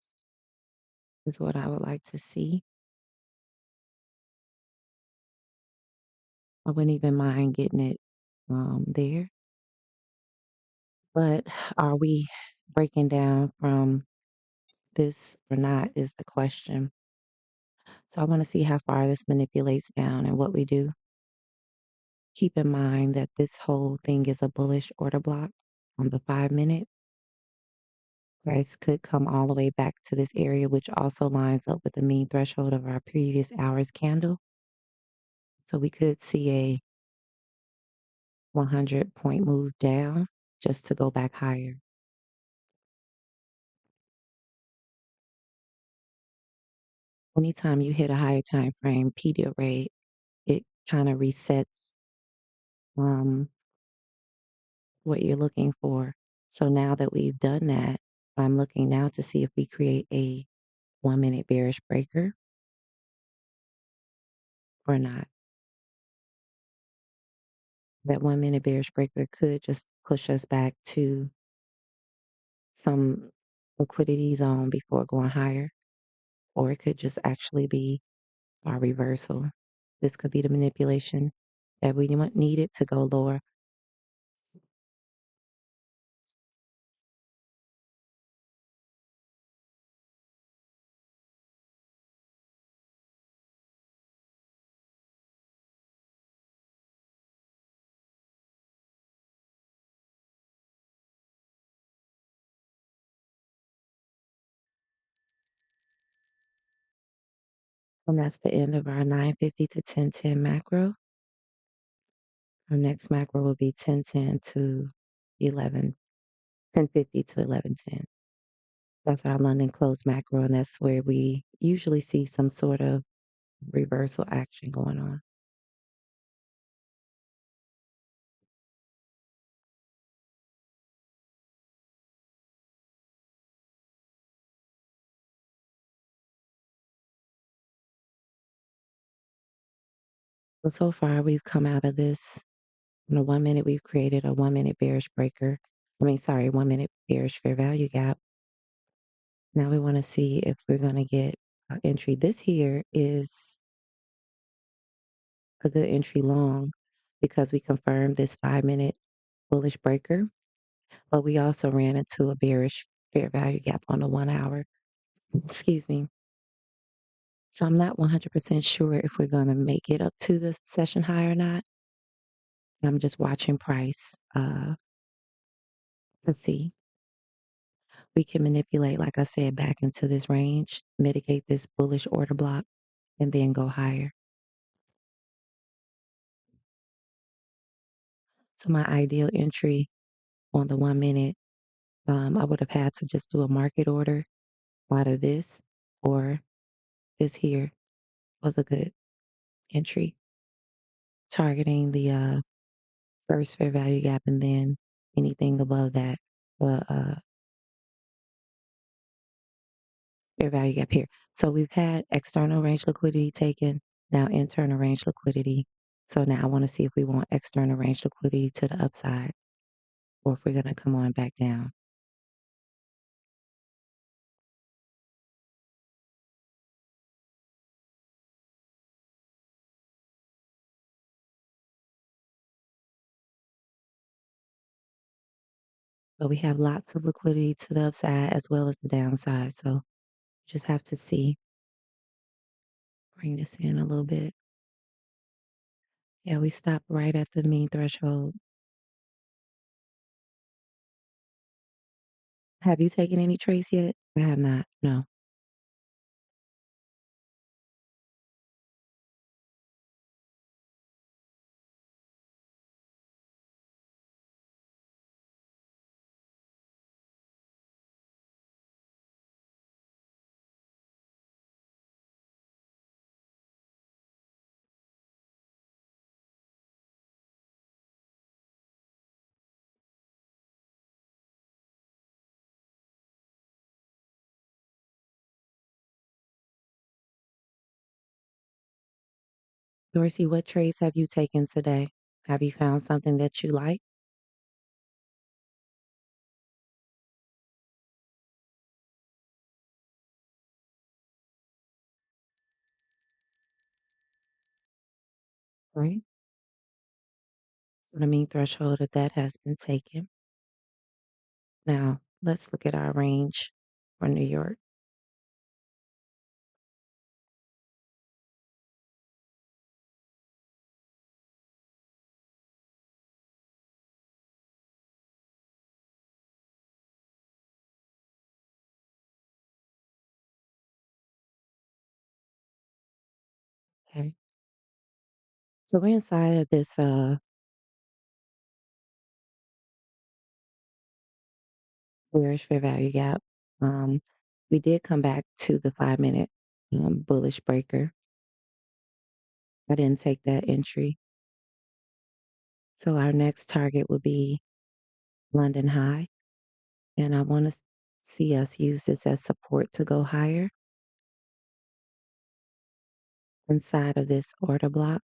S1: is what I would like to see. I wouldn't even mind getting it there. But are we breaking down from this or not is the question. So I want to see how far this manipulates down and what we do. Keep in mind that this whole thing is a bullish order block on the 5 minute. Price could come all the way back to this area, which also lines up with the mean threshold of our previous hour's candle. So we could see a 100-point move down just to go back higher. Anytime you hit a higher time frame, PD rate, it kind of resets um, what you're looking for. So now that we've done that, I'm looking now to see if we create a 1 minute bearish breaker or not. That 1 minute bearish breaker could just push us back to some liquidity zone before going higher, or it could just actually be our reversal. This could be the manipulation that we needed to go lower. And that's the end of our 950 to 1010 macro. Our next macro will be 1010 to 11, 1050 to 1110. That's our London close macro, and that's where we usually see some sort of reversal action going on. But so far, we've come out of this. In a 1 minute, we've created a 1 minute bearish breaker. 1 minute bearish fair value gap. Now we want to see if we're going to get an entry. This here is a good entry long because we confirmed this 5 minute bullish breaker, but we also ran into a bearish fair value gap on the 1 hour. Excuse me. So I'm not 100% sure if we're going to make it up to the session high or not. I'm just watching price. Let's see. We can manipulate, like I said, back into this range, mitigate this bullish order block, and then go higher. So my ideal entry on the 1 minute, I would have had to just do a market order out of this, or this here was a good entry, targeting the first fair value gap and then anything above that, fair value gap here. So we've had external range liquidity taken, now internal range liquidity. So now I want to see if we want external range liquidity to the upside or if we're going to come on back down. But we have lots of liquidity to the upside as well as the downside. So just have to see. Bring this in a little bit. Yeah, we stopped right at the mean threshold. Have you taken any trades yet? I have not. No. Dorsey, what trades have you taken today? Have you found something that you like? Right. So the mean threshold of that has been taken. Now let's look at our range for New York. Okay. So we're inside of this bearish fair value gap. Um, we did come back to the 5 minute bullish breaker. I didn't take that entry. So our next target would be London high. And I want to see us use this as support to go higher inside of this order block.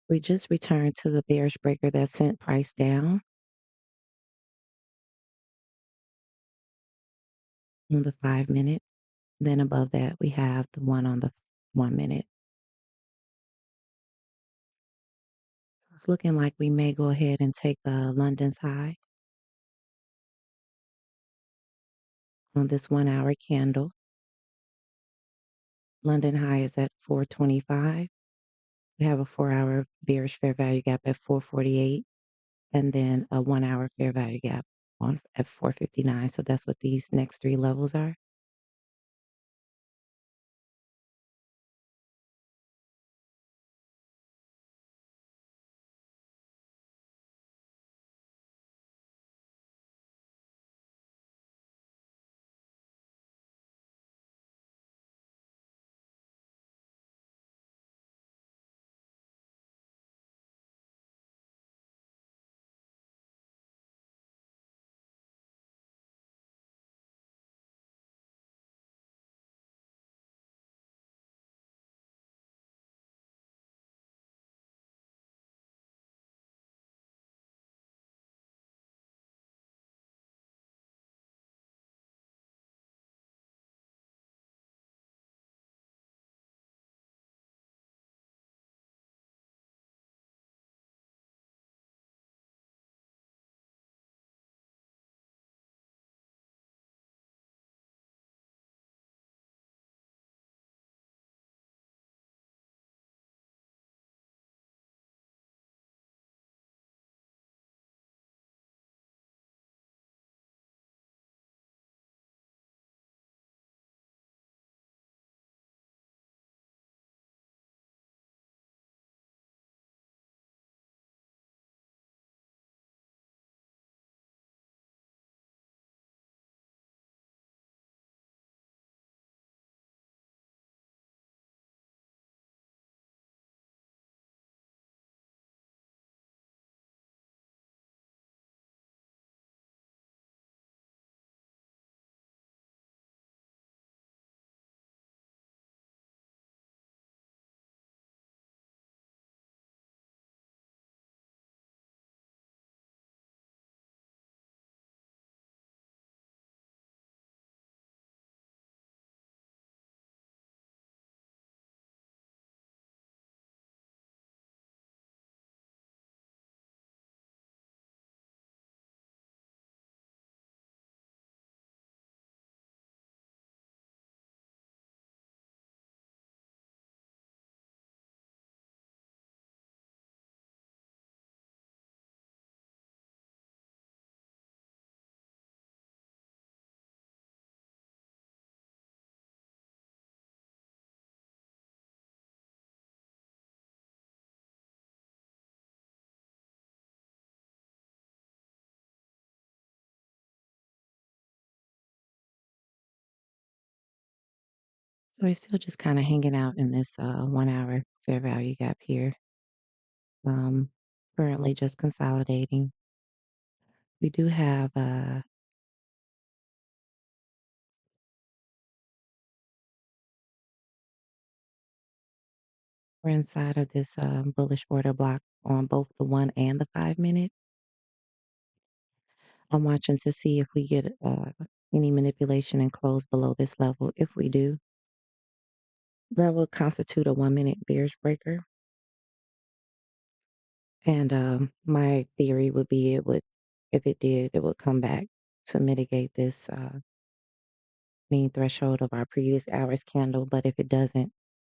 S1: We just returned to the bearish breaker that sent price down on the 5 minute. Then above that, we have the one on the 1 minute. So it's looking like we may go ahead and take London's high on this 1 hour candle. London high is at 425. We have a 4 hour bearish fair value gap at 448, and then a 1 hour fair value gap on at 459. So that's what these next three levels are. So we're still just kind of hanging out in this 1 hour fair value gap here. Um, Currently just consolidating. We do have we're inside of this bullish order block on both the 1 and the 5 minute. I'm watching to see if we get any manipulation and close below this level. If we do, that will constitute a 1 minute bearish breaker. And my theory would be it would, if it did, it would come back to mitigate this mean threshold of our previous hour's candle. But if it doesn't,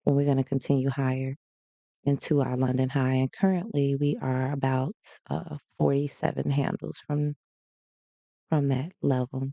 S1: then we're going to continue higher into our London high. And currently, we are about 47 handles from that level.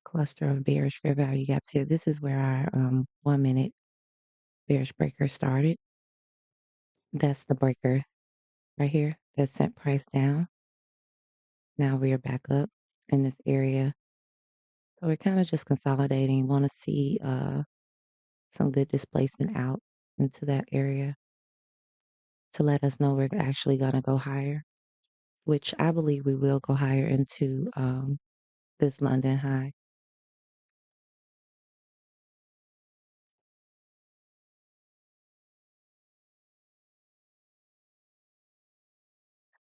S1: Cluster of bearish fair value gaps here. This is where our 1 minute bearish breaker started. That's the breaker right here that sent price down. Now we are back up in this area. So we're kind of just consolidating. Want to see some good displacement out into that area to let us know we're actually going to go higher, which I believe we will go higher into this London high.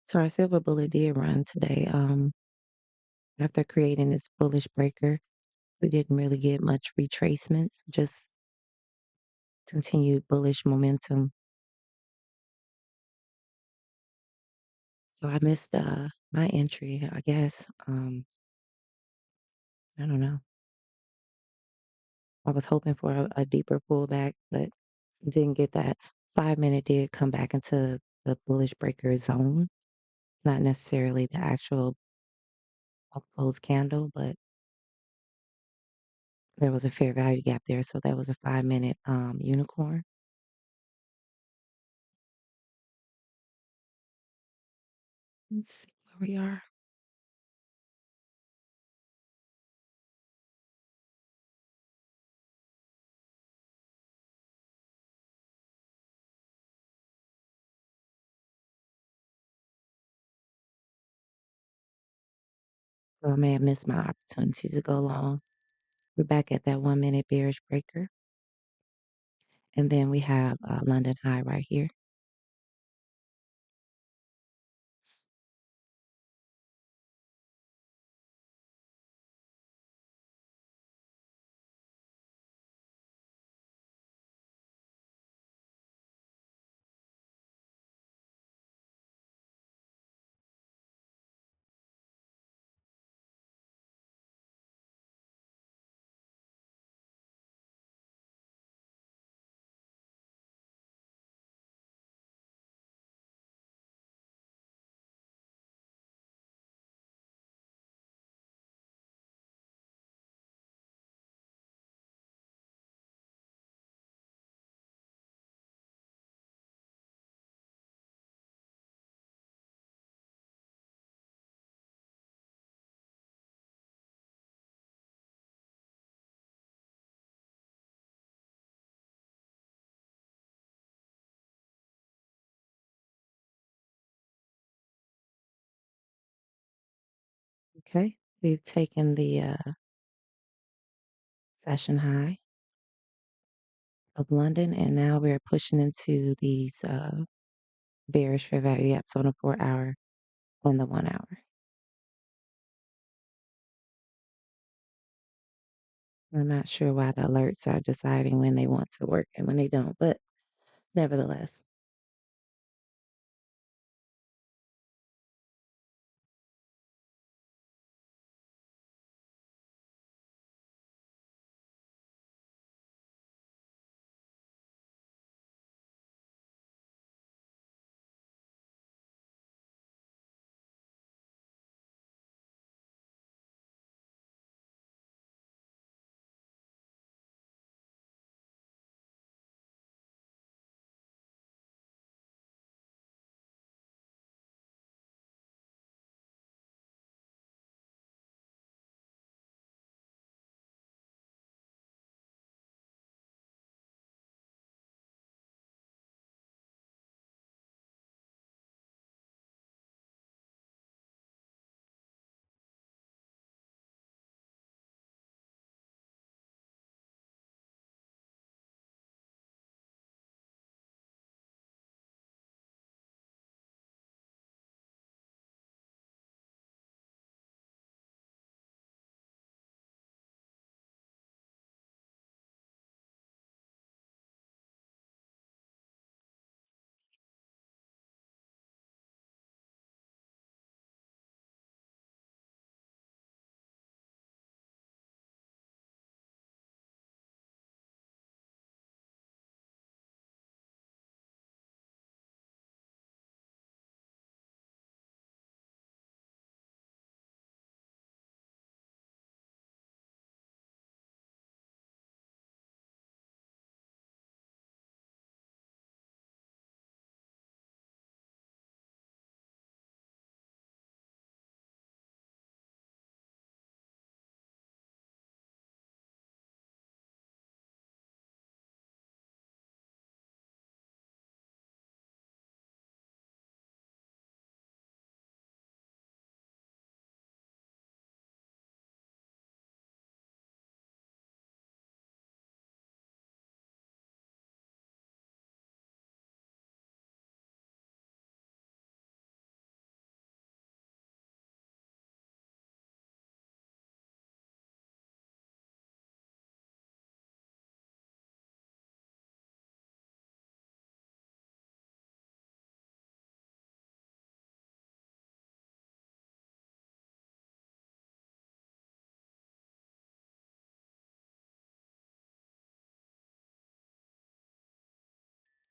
S1: So our silver bullet did run today. After creating this bullish breaker, we didn't really get much retracements, just continued bullish momentum. So I missed my entry, I guess. I don't know. I was hoping for a deeper pullback, but didn't get that. 5 minute did come back into the bullish breaker zone, not necessarily the actual up close candle, but there was a fair value gap there. So that was a 5 minute unicorn. Let's see where we are. So I may have missed my opportunity to go long. We're back at that 1 minute bearish breaker. And then we have London high right here. Okay, we've taken the session high of London, and now we're pushing into these bearish fair value gaps on the 4 hour and the 1 hour. I'm not sure why the alerts are deciding when they want to work and when they don't, but nevertheless.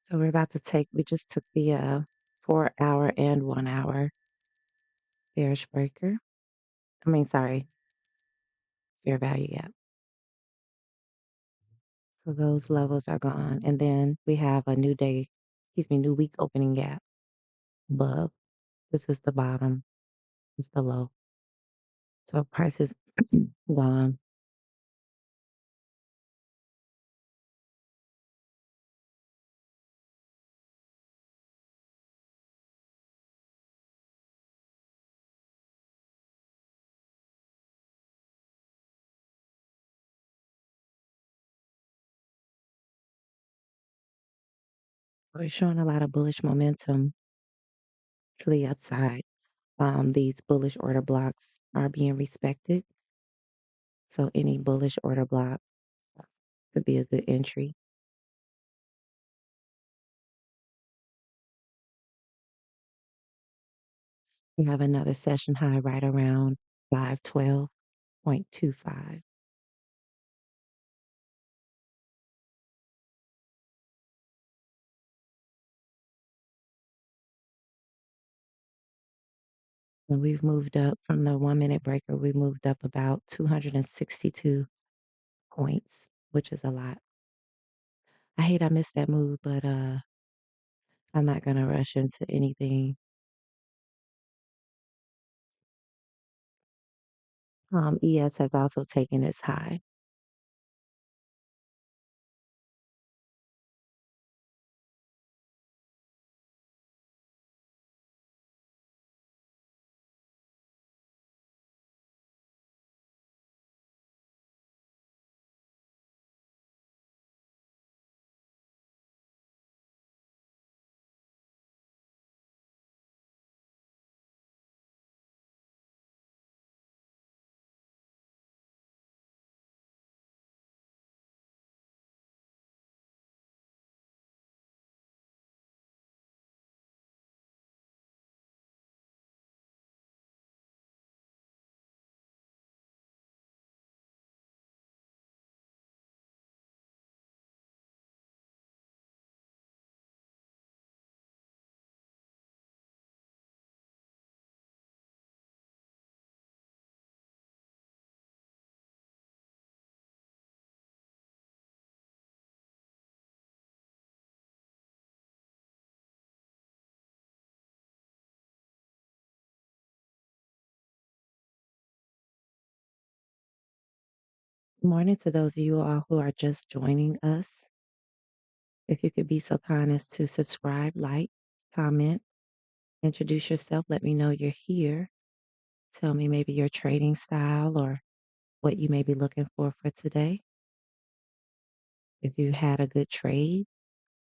S1: So we just took the 4 hour and 1 hour bearish breaker. Sorry, fair value gap. So those levels are gone. And then we have a new week opening gap above. This is the bottom, it's the low. So price is gone. We're showing a lot of bullish momentum to the upside. These bullish order blocks are being respected. So any bullish order block could be a good entry. We have another session high right around 512.25. And we've moved up from the 1 minute breaker, we moved up about 262 points, which is a lot. I hate I missed that move, but I'm not gonna rush into anything. ES has also taken its high. Good morning to those of you all who are just joining us. If you could be so kind as to subscribe, like, comment, introduce yourself, let me know you're here. Tell me maybe your trading style or what you may be looking for today. If you had a good trade,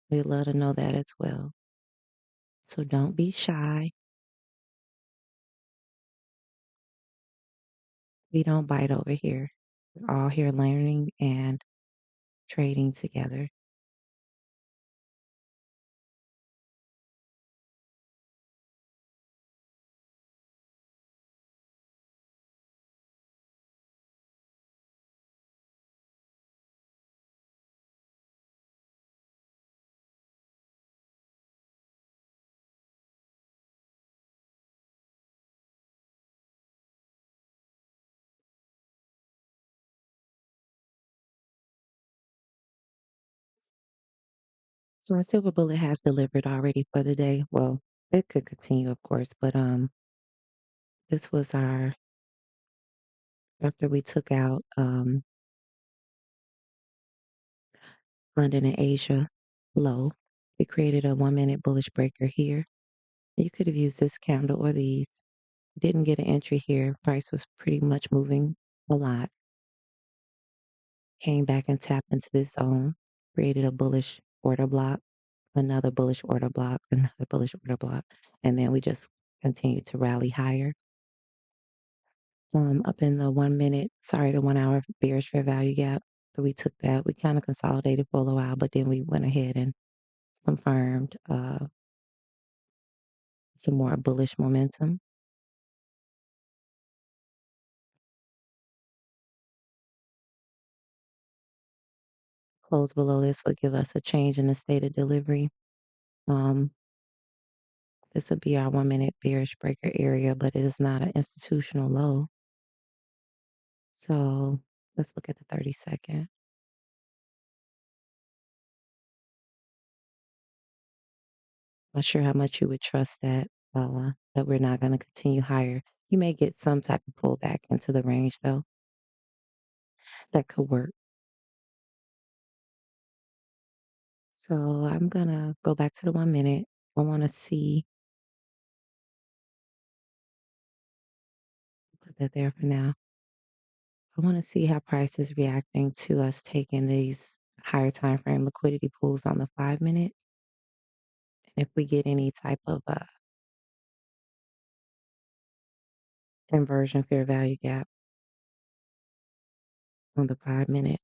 S1: we'd love to know that as well. So don't be shy. We don't bite over here. We're all here learning and trading together. So our silver bullet has delivered already for the day. Well, it could continue, of course, but this was our after we took out London and Asia low. We created a 1 minute bullish breaker here. You could have used this candle or these. Didn't get an entry here. Price was pretty much moving a lot. Came back and tapped into this zone, created a bullish order block, another bullish order block, another bullish order block, and then we just continued to rally higher. Up in the 1 minute, sorry, the 1 hour bearish fair value gap. So we took that. We kind of consolidated for a little while, but then we went ahead and confirmed some more bullish momentum. Close below this would give us a change in the state of delivery. Um, this would be our 1 minute bearish breaker area, but it is not an institutional low. So let's look at the 30-second. Not sure how much you would trust that we're not going to continue higher. You may get some type of pullback into the range though. That could work. So I'm gonna go back to the 1 minute. I want to see, put that there for now. I want to see how price is reacting to us taking these higher time frame liquidity pools on the 5 minute. And if we get any type of inversion fair value gap on the 5 minute.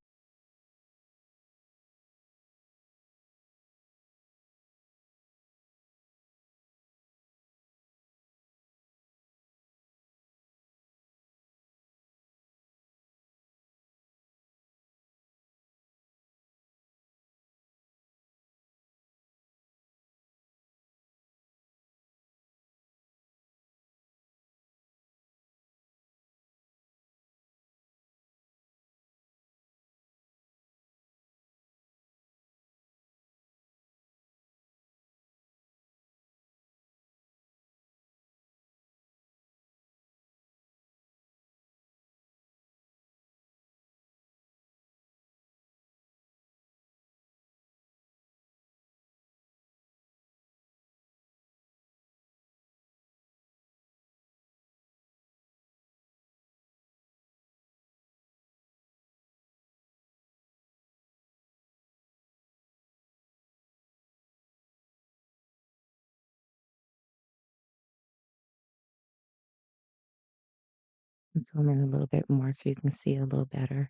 S1: And zoom in a little bit more so you can see a little better.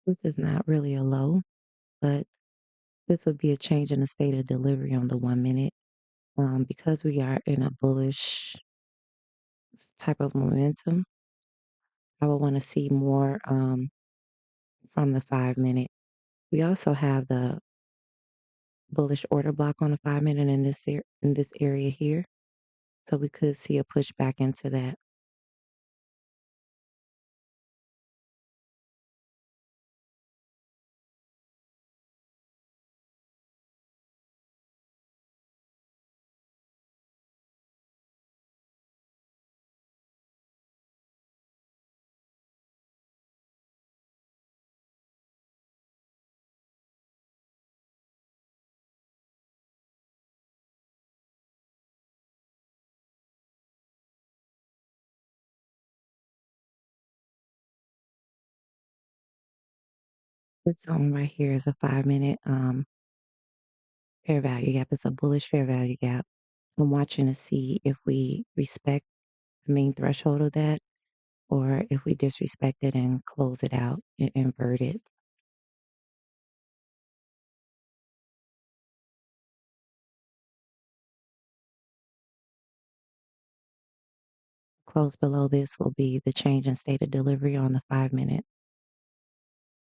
S1: This is not really a low, but this would be a change in the state of delivery on the 1 minute. Because we are in a bullish type of momentum, I would want to see more from the 5 minute. We also have the bullish order block on the 5 minute in in this area here. So we could see a pushback into that. This zone right here is a 5-minute fair value gap. It's a bullish fair value gap. I'm watching to see if we respect the main threshold of that or if we disrespect it and close it out and invert it. Close below this will be the change in state of delivery on the 5-minute.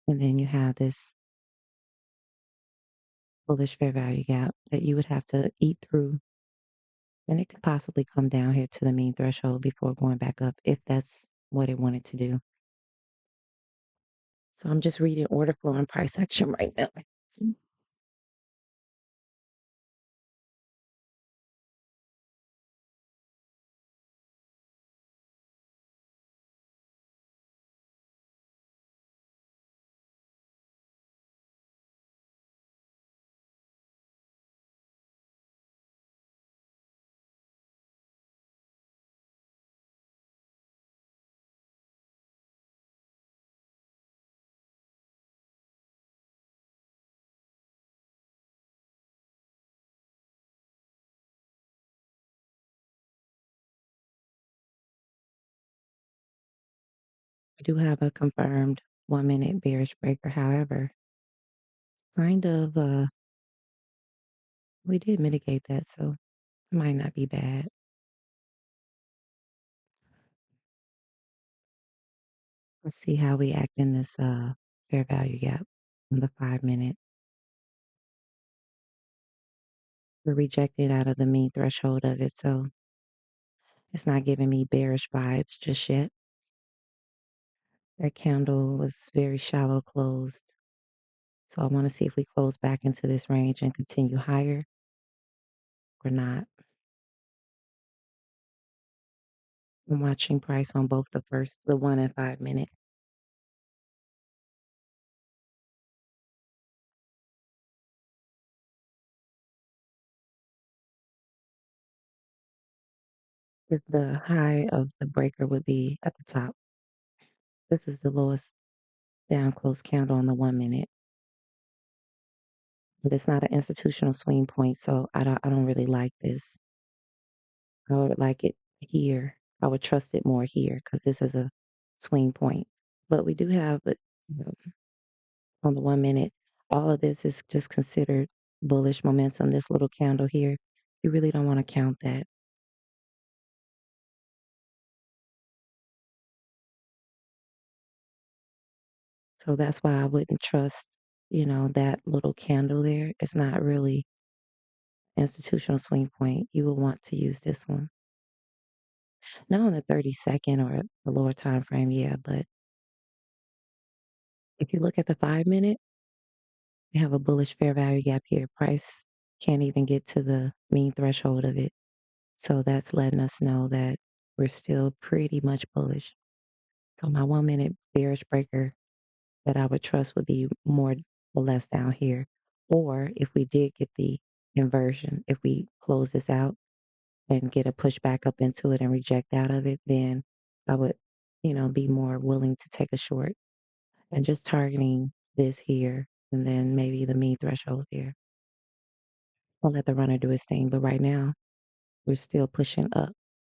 S1: And then you have this bullish fair value gap that you would have to eat through. And it could possibly come down here to the mean threshold before going back up if that's what it wanted to do. So I'm just reading order flow and price action right now. I do have a confirmed 1-minute bearish breaker. However, kind of, we did mitigate that, so it might not be bad. Let's see how we act in this fair value gap on the 5-minute. We're rejected out of the mean threshold of it, so it's not giving me bearish vibes just yet. That candle was very shallow closed. So I want to see if we close back into this range and continue higher or not. I'm watching price on both the 1 and 5-minute. If the high of the breaker would be at the top. This is the lowest down close candle on the 1-minute. But it's not an institutional swing point, so I don't really like this. I would like it here. I would trust it more here because this is a swing point. But we do have on the 1-minute, all of this is just considered bullish momentum. This little candle here, you really don't want to count that. So that's why I wouldn't trust, that little candle there. It's not really institutional swing point. You will want to use this one. Not on the 30-second or the lower time frame, yeah, but if you look at the 5-minute, you have a bullish fair value gap here. Price can't even get to the mean threshold of it. So that's letting us know that we're still pretty much bullish. So my 1-minute bearish breaker that I would trust would be more or less down here. Or if we did get the inversion, if we close this out and get a push back up into it and reject out of it, then I would, be more willing to take a short and just targeting this here and then maybe the mean threshold there. I'll let the runner do his thing. But right now, we're still pushing up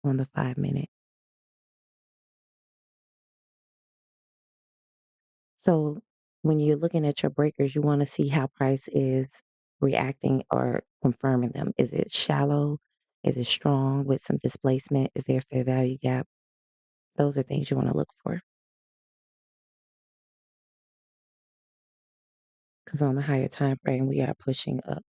S1: on the 5-minute. So when you're looking at your breakers, you want to see how price is reacting or confirming them. Is it shallow? Is it strong with some displacement? Is there a fair value gap? Those are things you want to look for. Because on the higher time frame, we are pushing up.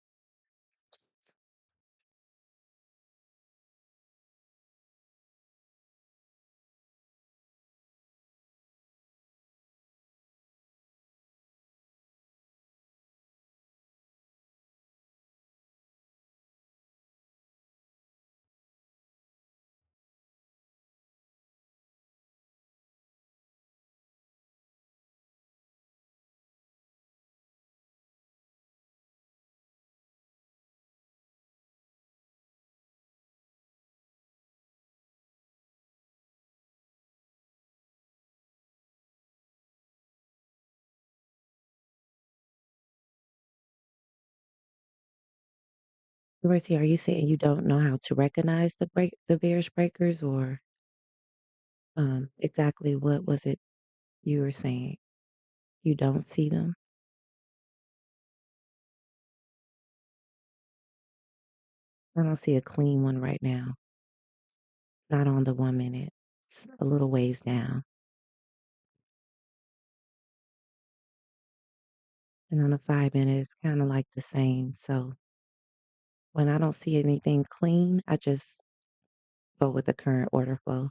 S1: Mercy, are you saying you don't know how to recognize the bearish breakers, or exactly what was it you were saying? You don't see them? I don't see a clean one right now. Not on the 1 minute. It's a little ways down. And on the 5 minute, it's kind of like the same. So when I don't see anything clean, I just go with the current order flow.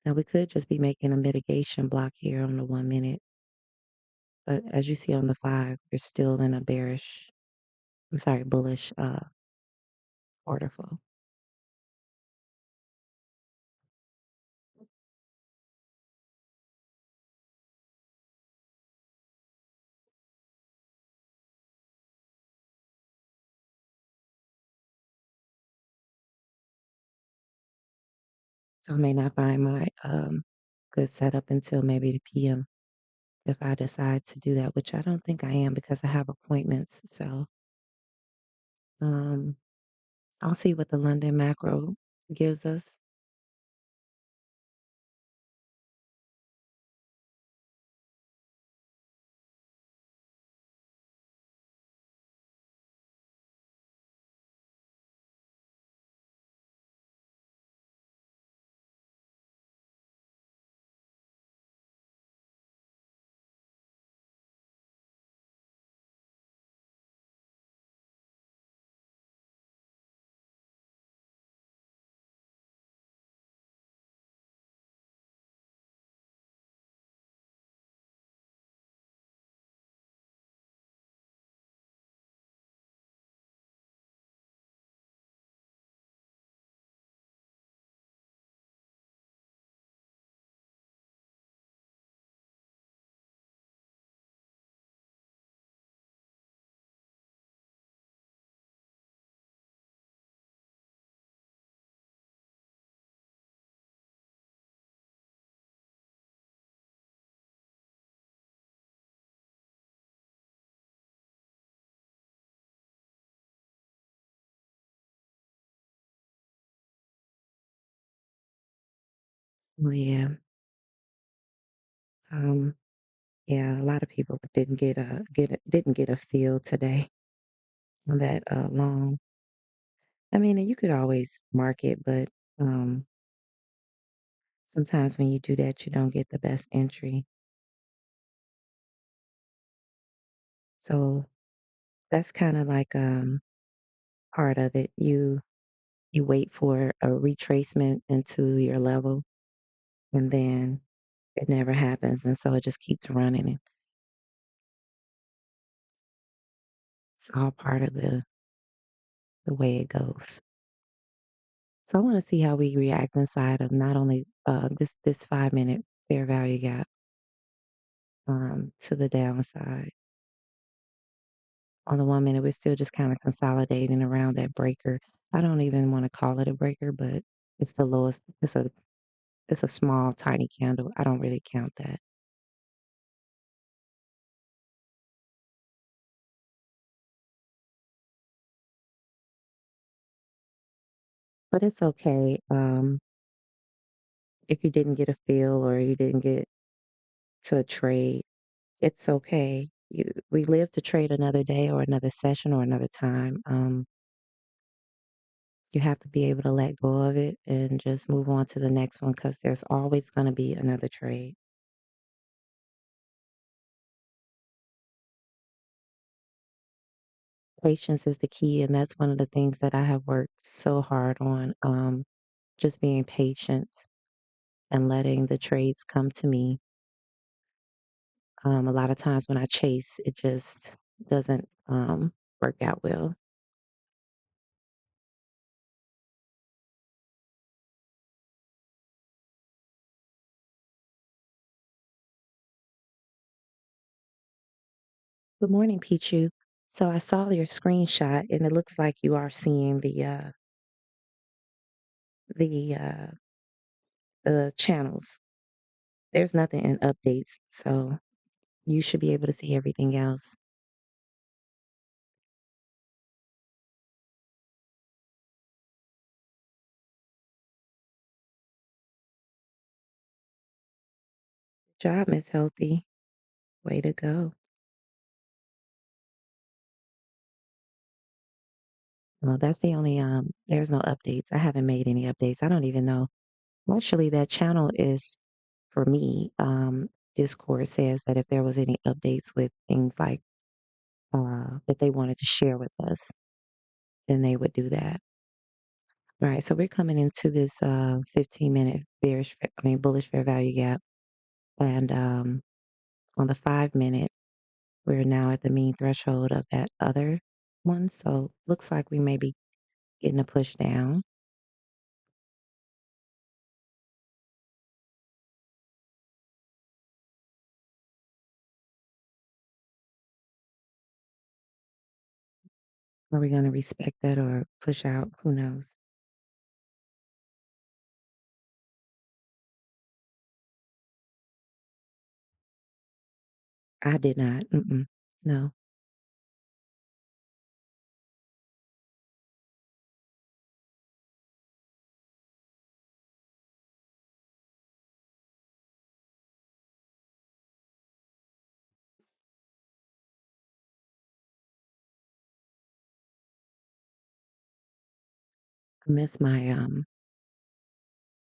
S1: Now we could just be making a mitigation block here on the 1 minute, but as you see on the 5, we're still in a bullish order flow. So I may not find my good setup until maybe the PM if I decide to do that, which I don't think I am because I have appointments. So um, I'll see what the London macro gives us. Oh yeah. Um, yeah, a lot of people didn't get a feel today on that long. I mean, and you could always mark it, but um, sometimes when you do that, you don't get the best entry. So that's kind of like part of it. You wait for a retracement into your level, and then it never happens, and so it just keeps running. And it's all part of the way it goes. So I want to see how we react inside of not only this 5 minute fair value gap to the downside. On the 1 minute, we're still just kind of consolidating around that breaker. I don't even want to call it a breaker, but it's the lowest. It's a small, tiny candle. I don't really count that, but it's okay. If you didn't get a feel or you didn't get to trade, it's okay. We live to trade another day or another session or another time. You have to be able to let go of it and just move on to the next one because there's always going to be another trade. Patience is the key, and that's one of the things that I have worked so hard on. Just being patient and letting the trades come to me. A lot of times when I chase, it just doesn't work out well. Good morning, Pichu. So I saw your screenshot, and it looks like you are seeing the uh, the channels. There's nothing in updates, so you should be able to see everything else. Job, Miss Healthy. Way to go. Well, that's the only, there's no updates. I haven't made any updates. I don't even know. Actually, that channel is for me. Discord says that if there was any updates with things like that they wanted to share with us, then they would do that. All right, so we're coming into this 15-minute bullish fair value gap, and on the 5 minute, we're now at the mean threshold of that other one. So looks like we may be getting a push down. Are we going to respect that or push out? Who knows? I did not. Mm-mm. No. I missed my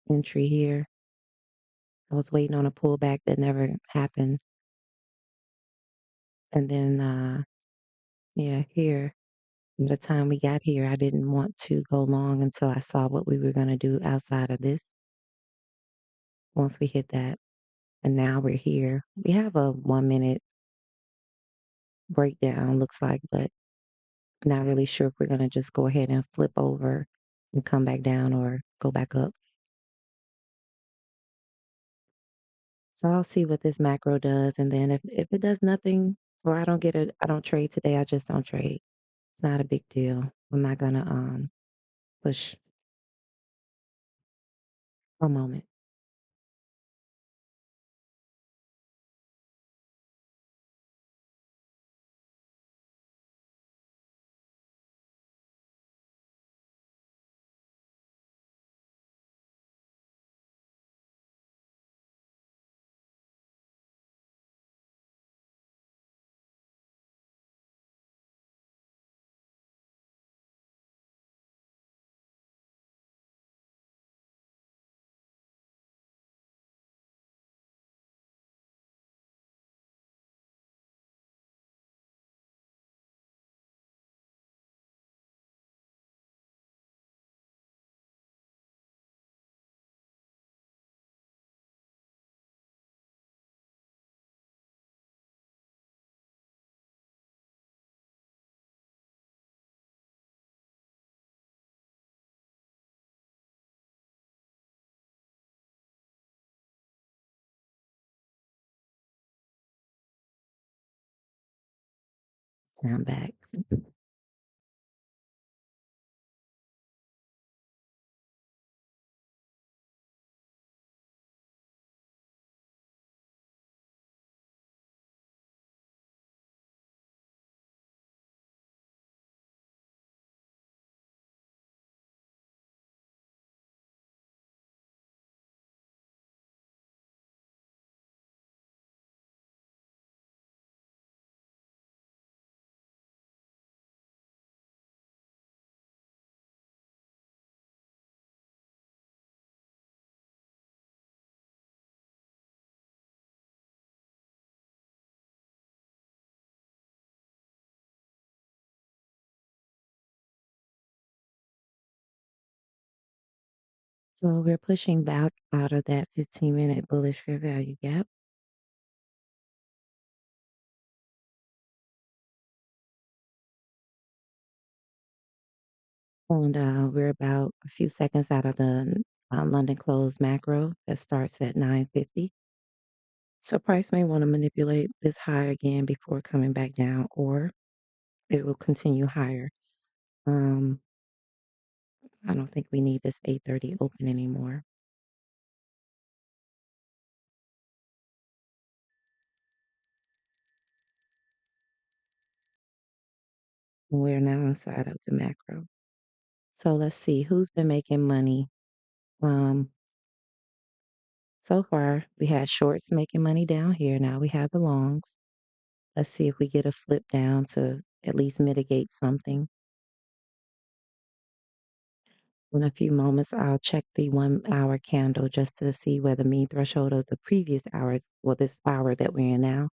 S1: entry here. I was waiting on a pullback that never happened. And then, yeah, here, by the time we got here, I didn't want to go long until I saw what we were going to do outside of this once we hit that. And now we're here. We have a 1 minute breakdown, looks like, but not really sure if we're going to just go ahead and flip over and come back down or go back up. So I'll see what this macro does. And then if it does nothing or I don't trade today, I just don't trade. It's not a big deal. I'm not going to push for a moment. And I'm back. So we're pushing back out of that 15-minute bullish fair value gap. And we're about a few seconds out of the London close macro that starts at 9:50. So price may want to manipulate this high again before coming back down, or it will continue higher. Um, I don't think we need this 8:30 open anymore. We're now inside of the macro. So let's see who's been making money. Um, So far, we had shorts making money down here. Now we have the longs. Let's see if we get a flip down to at least mitigate something. In a few moments, I'll check the 1 hour candle just to see where the mean threshold of the previous hour, well, this hour that we're in now,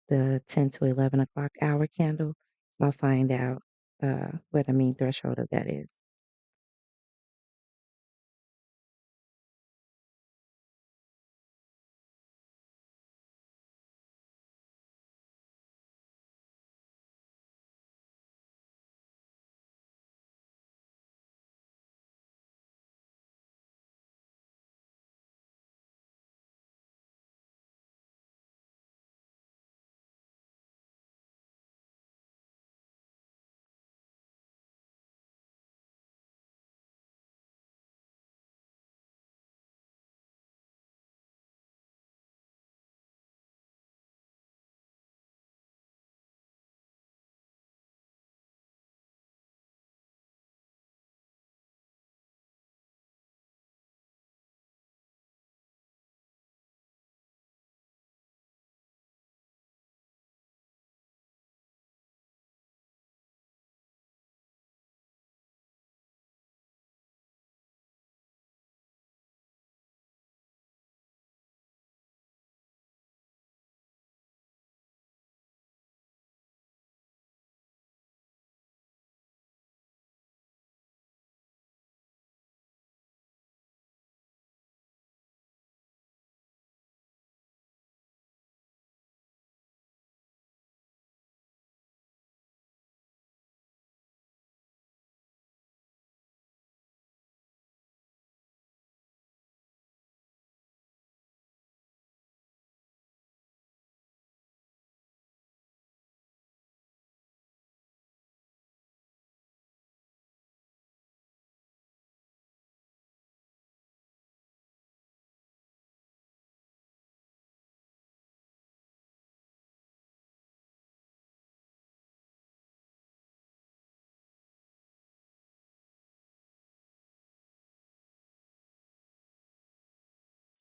S1: the 10 to 11 o'clock hour candle. I'll find out what the mean threshold of that is.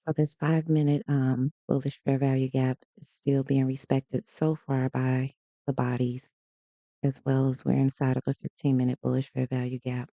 S1: So this 5 minute bullish fair value gap is still being respected so far by the bodies, as well as we're inside of a 15-minute bullish fair value gap.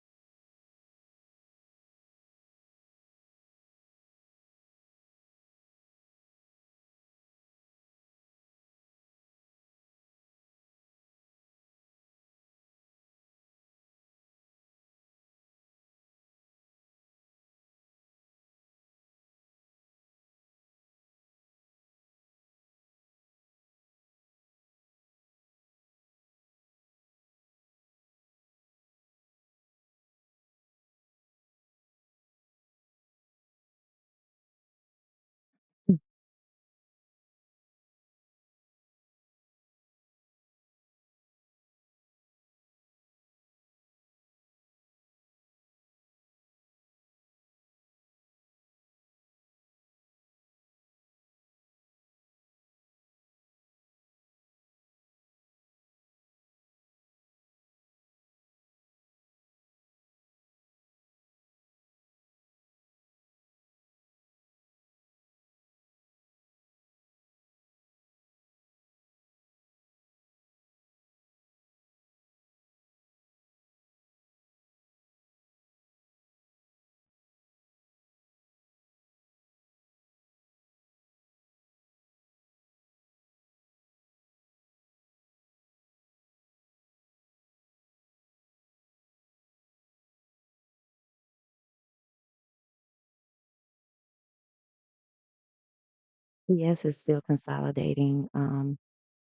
S1: Yes, it's still consolidating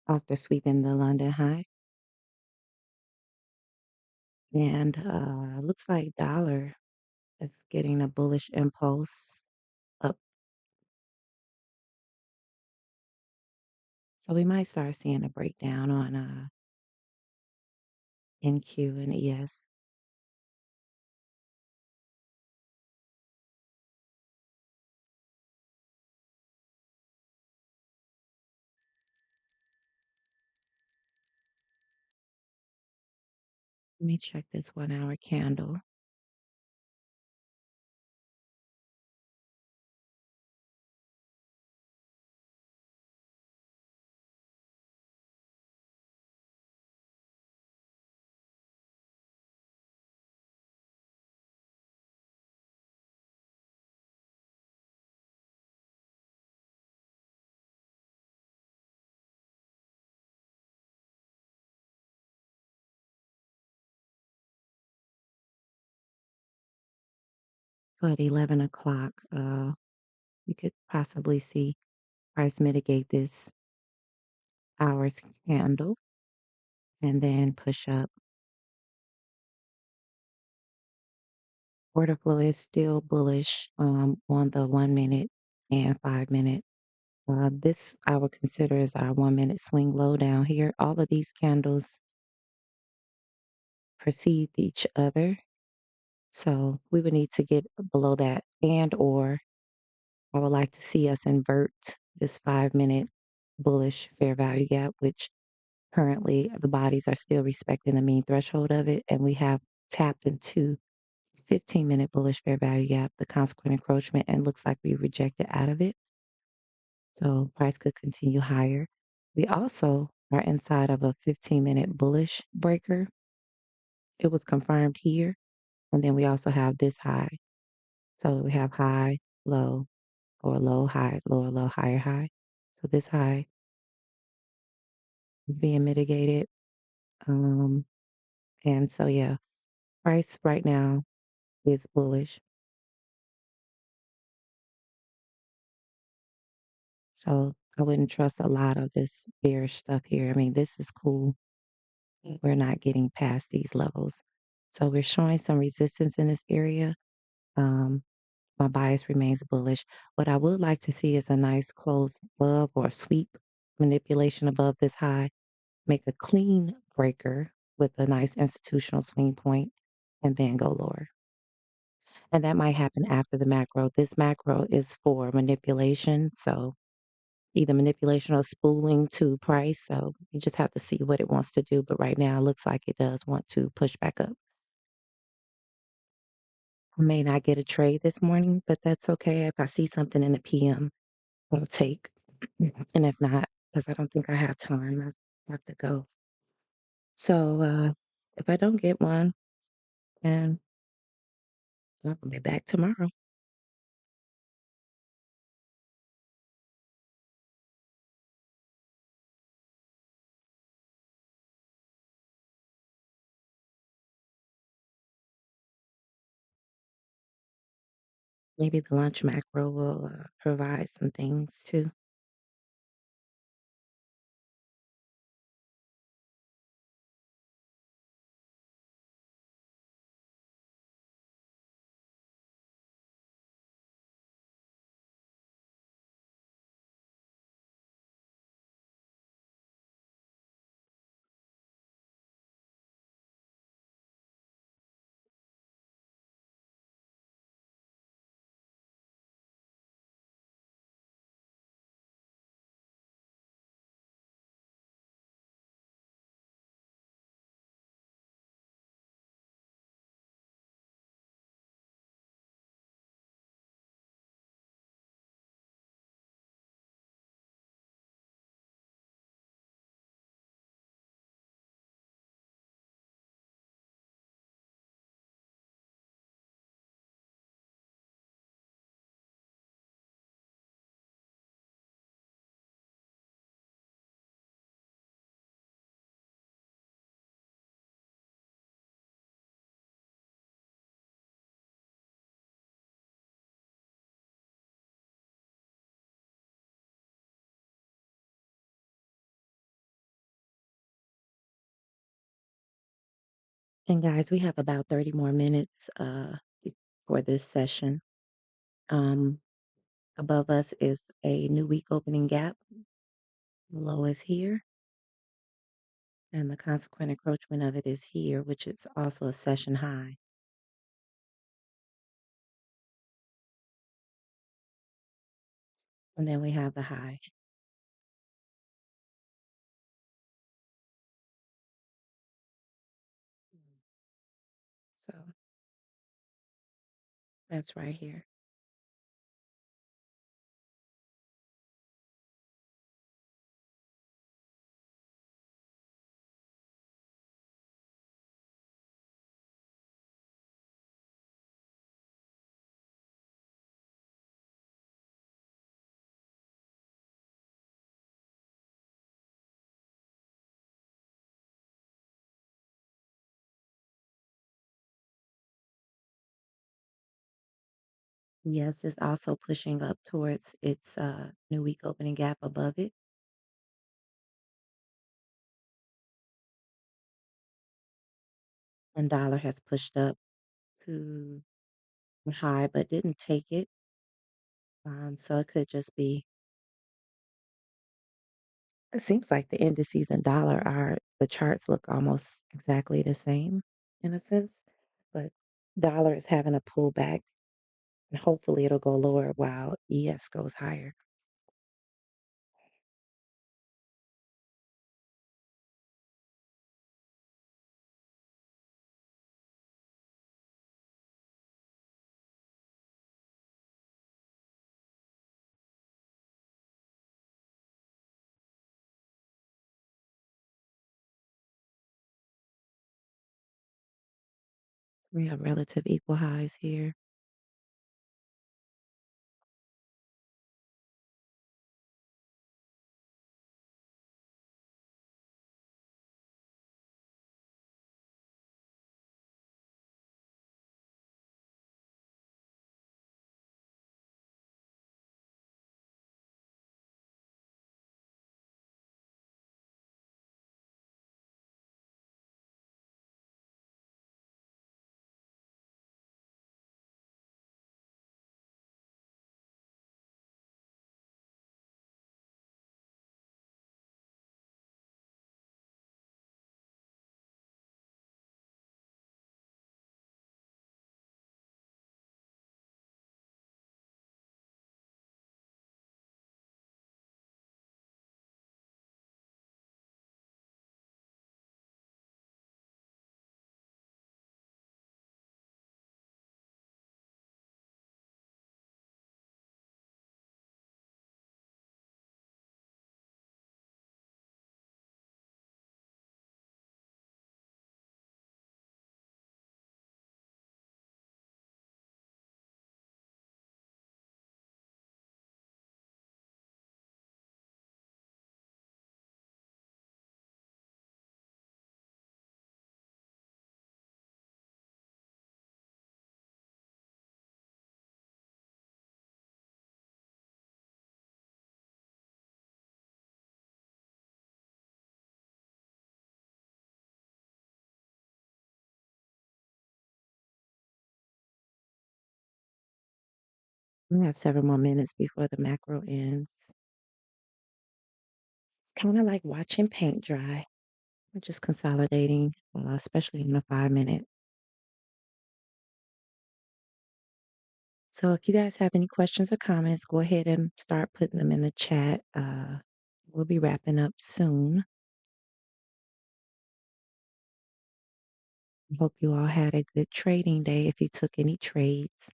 S1: after sweeping the London high. And looks like dollar is getting a bullish impulse up. So we might start seeing a breakdown on NQ and ES. Let me check this 1 hour candle. So at 11 o'clock, you could possibly see price mitigate this hour's candle and then push up. Order flow is still bullish on the 1 minute and 5 minute. This I would consider as our 1 minute swing low down here. All of these candles precede each other. So we would need to get below that, and or I would like to see us invert this 5 minute bullish fair value gap, which currently the bodies are still respecting the mean threshold of it. And we have tapped into 15-minute bullish fair value gap, the consequent encroachment, and looks like we rejected out of it. So price could continue higher. We also are inside of a 15-minute bullish breaker. It was confirmed here. And then we also have this high. So we have high, low, or low, high, lower, low, higher, high. So this high is being mitigated. Um, and so, yeah, price right now is bullish. So I wouldn't trust a lot of this bearish stuff here. I mean, this is cool. We're not getting past these levels. So we're showing some resistance in this area. Um, my bias remains bullish. What I would like to see is a nice close above or sweep manipulation above this high, make a clean breaker with a nice institutional swing point, and then go lower. And that might happen after the macro. This macro is for manipulation. So either manipulation or spooling to price. So you just have to see what it wants to do. But right now, it looks like it does want to push back up. I may not get a trade this morning, but that's okay. If I see something in the PM, I'll take. And if not, because I don't think I have time, I have to go. So if I don't get one, then I'll be back tomorrow. Maybe the lunch macro will provide some things too. And guys, we have about 30 more minutes for this session. Um, Above us is a new week opening gap. The low is here, and the consequent encroachment of it is here, which is also a session high. And then we have the high. So that's right here. Yes, it's also pushing up towards its new week opening gap above it. And dollar has pushed up to a high but didn't take it. So it could just be, it seems like the indices and dollar are, the charts look almost exactly the same in a sense, but dollar is having a pullback and hopefully it'll go lower while ES goes higher. We have relative equal highs here. We have several more minutes before the macro ends. It's kind of like watching paint dry. We're just consolidating, especially in the 5 minute. So if you guys have any questions or comments, go ahead and start putting them in the chat. We'll be wrapping up soon. Hope you all had a good trading day if you took any trades.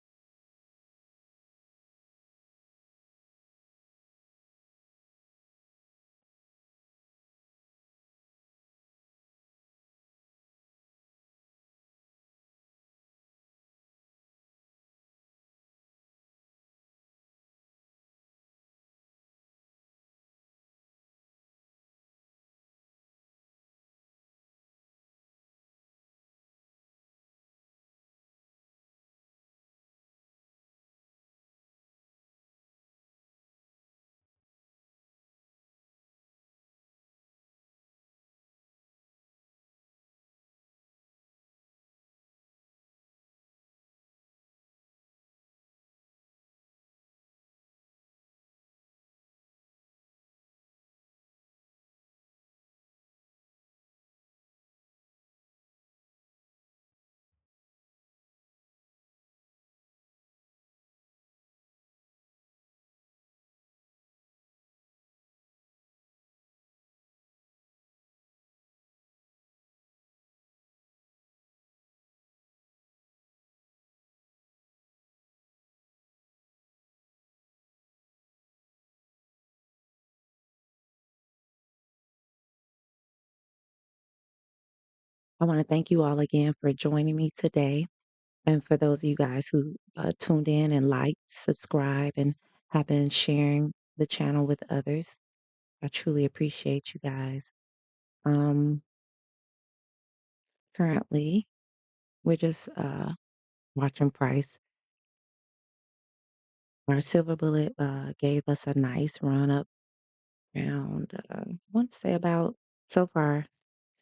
S1: I want to thank you all again for joining me today. And for those of you guys who tuned in and liked, subscribe, and have been sharing the channel with others, I truly appreciate you guys. Um, Currently, we're just watching price. Our silver bullet gave us a nice run up around, I want to say about so far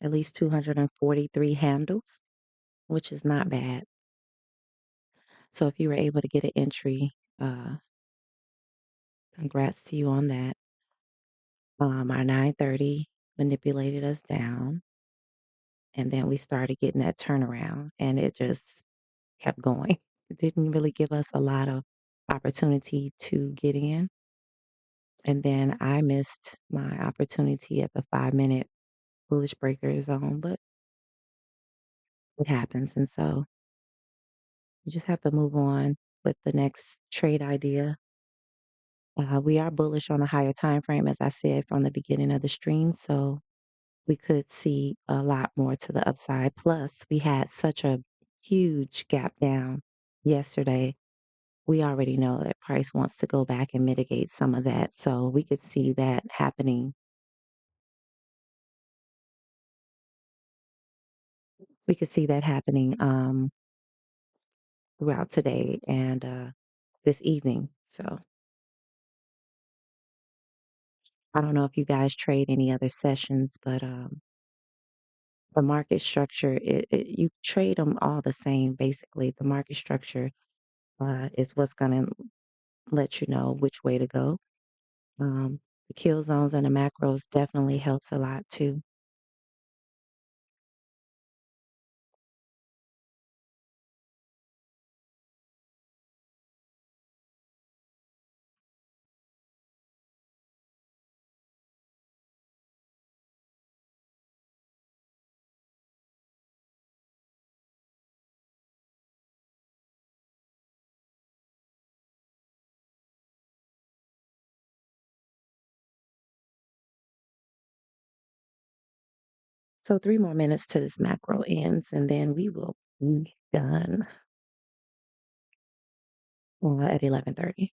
S1: at least 243 handles, which is not bad. So if you were able to get an entry, uh, congrats to you on that. Our 930 manipulated us down, and then we started getting that turnaround, and it just kept going. It didn't really give us a lot of opportunity to get in. And then I missed my opportunity at the 5 minute bullish breaker zone, but it happens. And so you just have to move on with the next trade idea. We are bullish on a higher time frame, as I said from the beginning of the stream. So we could see a lot more to the upside. Plus, we had such a huge gap down yesterday. We already know that price wants to go back and mitigate some of that. So we could see that happening. We could see that happening throughout today and this evening. So I don't know if you guys trade any other sessions, but the market structure, you trade them all the same. Basically, the market structure is what's going to let you know which way to go. The kill zones and the macros definitely helps a lot too. So 3 more minutes to this macro ends, and then we will be done at 11:30.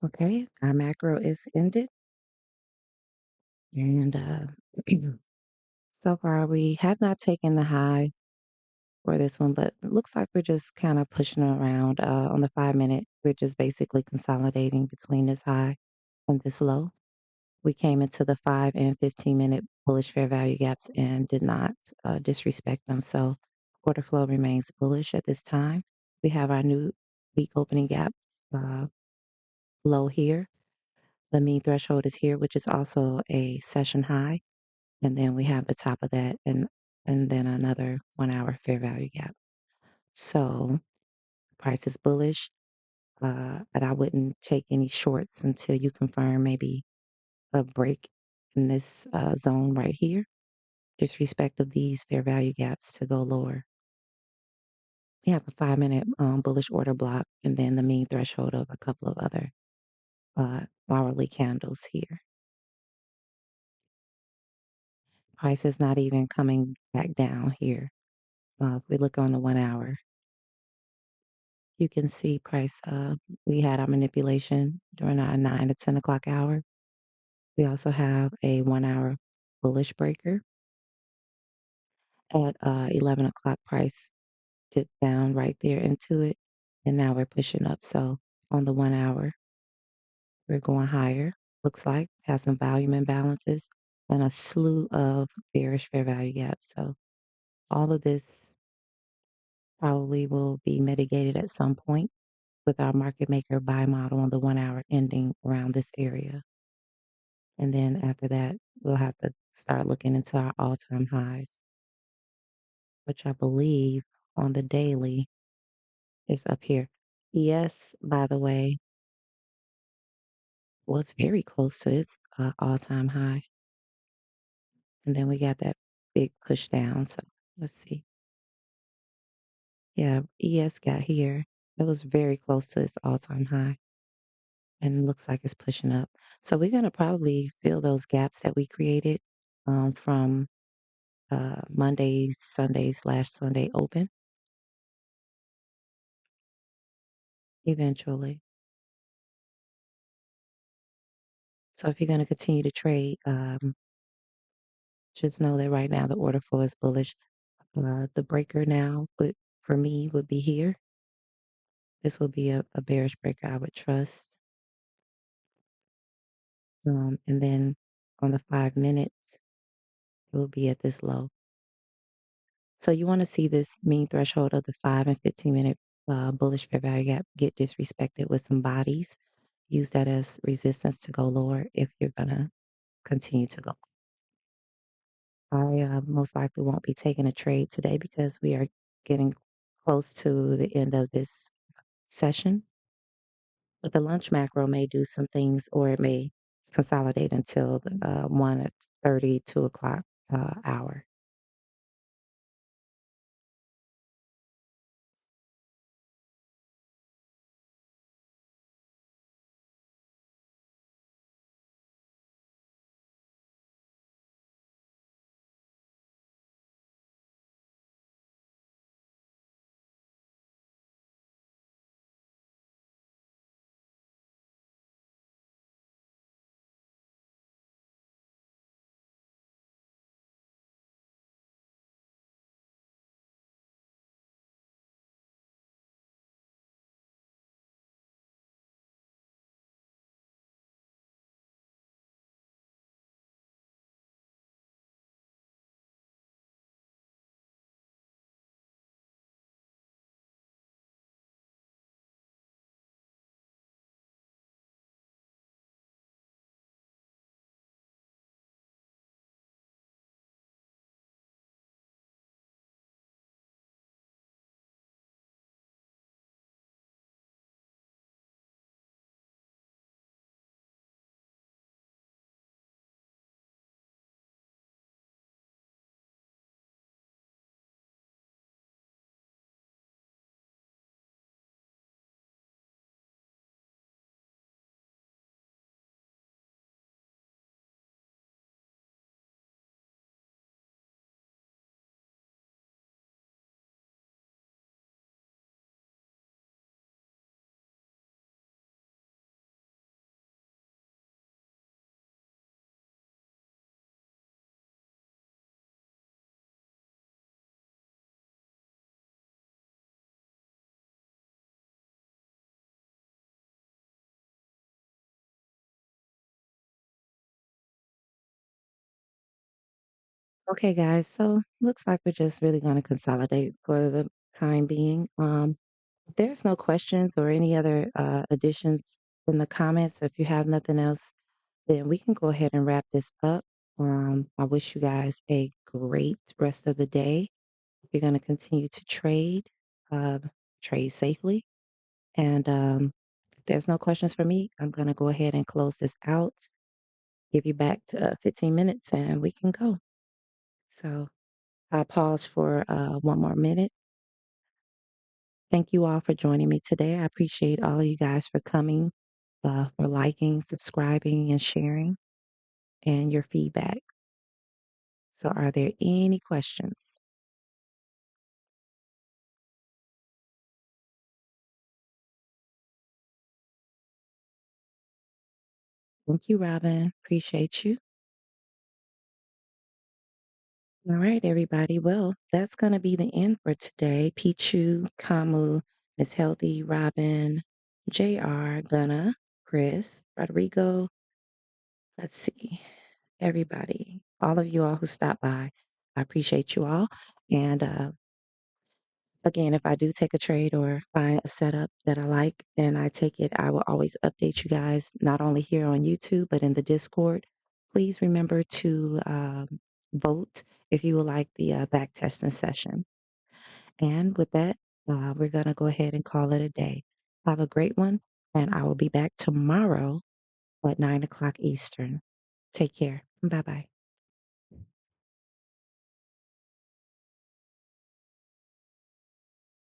S1: Okay, our macro is ended, and so far we have not taken the high for this one, but it looks like we're just kind of pushing around on the 5 minute. We're just basically consolidating between this high and this low. We came into the 5 and 15 minute bullish fair value gaps and did not disrespect them. So order flow remains bullish at this time. We have our new week opening gap uh, low here. The mean threshold is here, which is also a session high. And then we have the top of that and then another 1 hour fair value gap. So price is bullish, but I wouldn't take any shorts until you confirm maybe a break in this zone right here. Disrespect of these fair value gaps to go lower. We have a 5 minute bullish order block and then the mean threshold of a couple of other hourly candles here. Price is not even coming back down here. If we look on the 1 hour, you can see price. We had our manipulation during our 9 to 10 o'clock hour. We also have a 1 hour bullish breaker at 11 o'clock. Price dipped down right there into it, and now we're pushing up. So on the 1 hour, we're going higher. Looks like has some volume imbalances and a slew of bearish fair value gaps. So all of this probably will be mitigated at some point with our market maker buy model on the 1 hour ending around this area. And then after that, we'll have to start looking into our all-time highs, which I believe on the daily is up here. ES, by the way, was very close to its all-time high. And then we got that big push down. So let's see. Yeah, ES got here. It was very close to its all-time high. And it looks like it's pushing up. So we're going to probably fill those gaps that we created from Monday's Sunday/Sunday open eventually. So if you're going to continue to trade, just know that right now the order flow is bullish. The breaker now would, for me, would be here. This would be a bearish breaker I would trust. And then on the 5 minutes, it will be at this low. So you want to see this mean threshold of the 5 and 15 minute bullish fair value gap get disrespected with some bodies. Use that as resistance to go lower if you're going to continue to go. I most likely won't be taking a trade today because we are getting close to the end of this session. But the lunch macro may do some things or it may consolidate until the 1:30, 2 o'clock hour. Okay, guys. So looks like we're just really going to consolidate for the time being. If there's no questions or any other additions in the comments, if you have nothing else, then we can go ahead and wrap this up. I wish you guys a great rest of the day. If you're going to continue to trade, um, trade safely. And if there's no questions for me, I'm going to go ahead and close this out, give you back to 15 minutes, and we can go. So I'll pause for one more minute. Thank you all for joining me today. I appreciate all of you guys for coming, for liking, subscribing, and sharing, and your feedback. So, are there any questions? Thank you, Robin. Appreciate you. All right, everybody. Well, that's going to be the end for today. Pichu, Kamu, Miss Healthy, Robin, JR, Gunna, Chris, Rodrigo. Let's see, everybody, all of you all who stopped by. I appreciate you all. And again, if I do take a trade or find a setup that I like and I take it, I will always update you guys, not only here on YouTube, but in the Discord. Please remember to vote if you would like the back testing session. And with that, we're going to go ahead and call it a day. Have a great one, and I will be back tomorrow at 9 o'clock Eastern. Take care. Bye bye.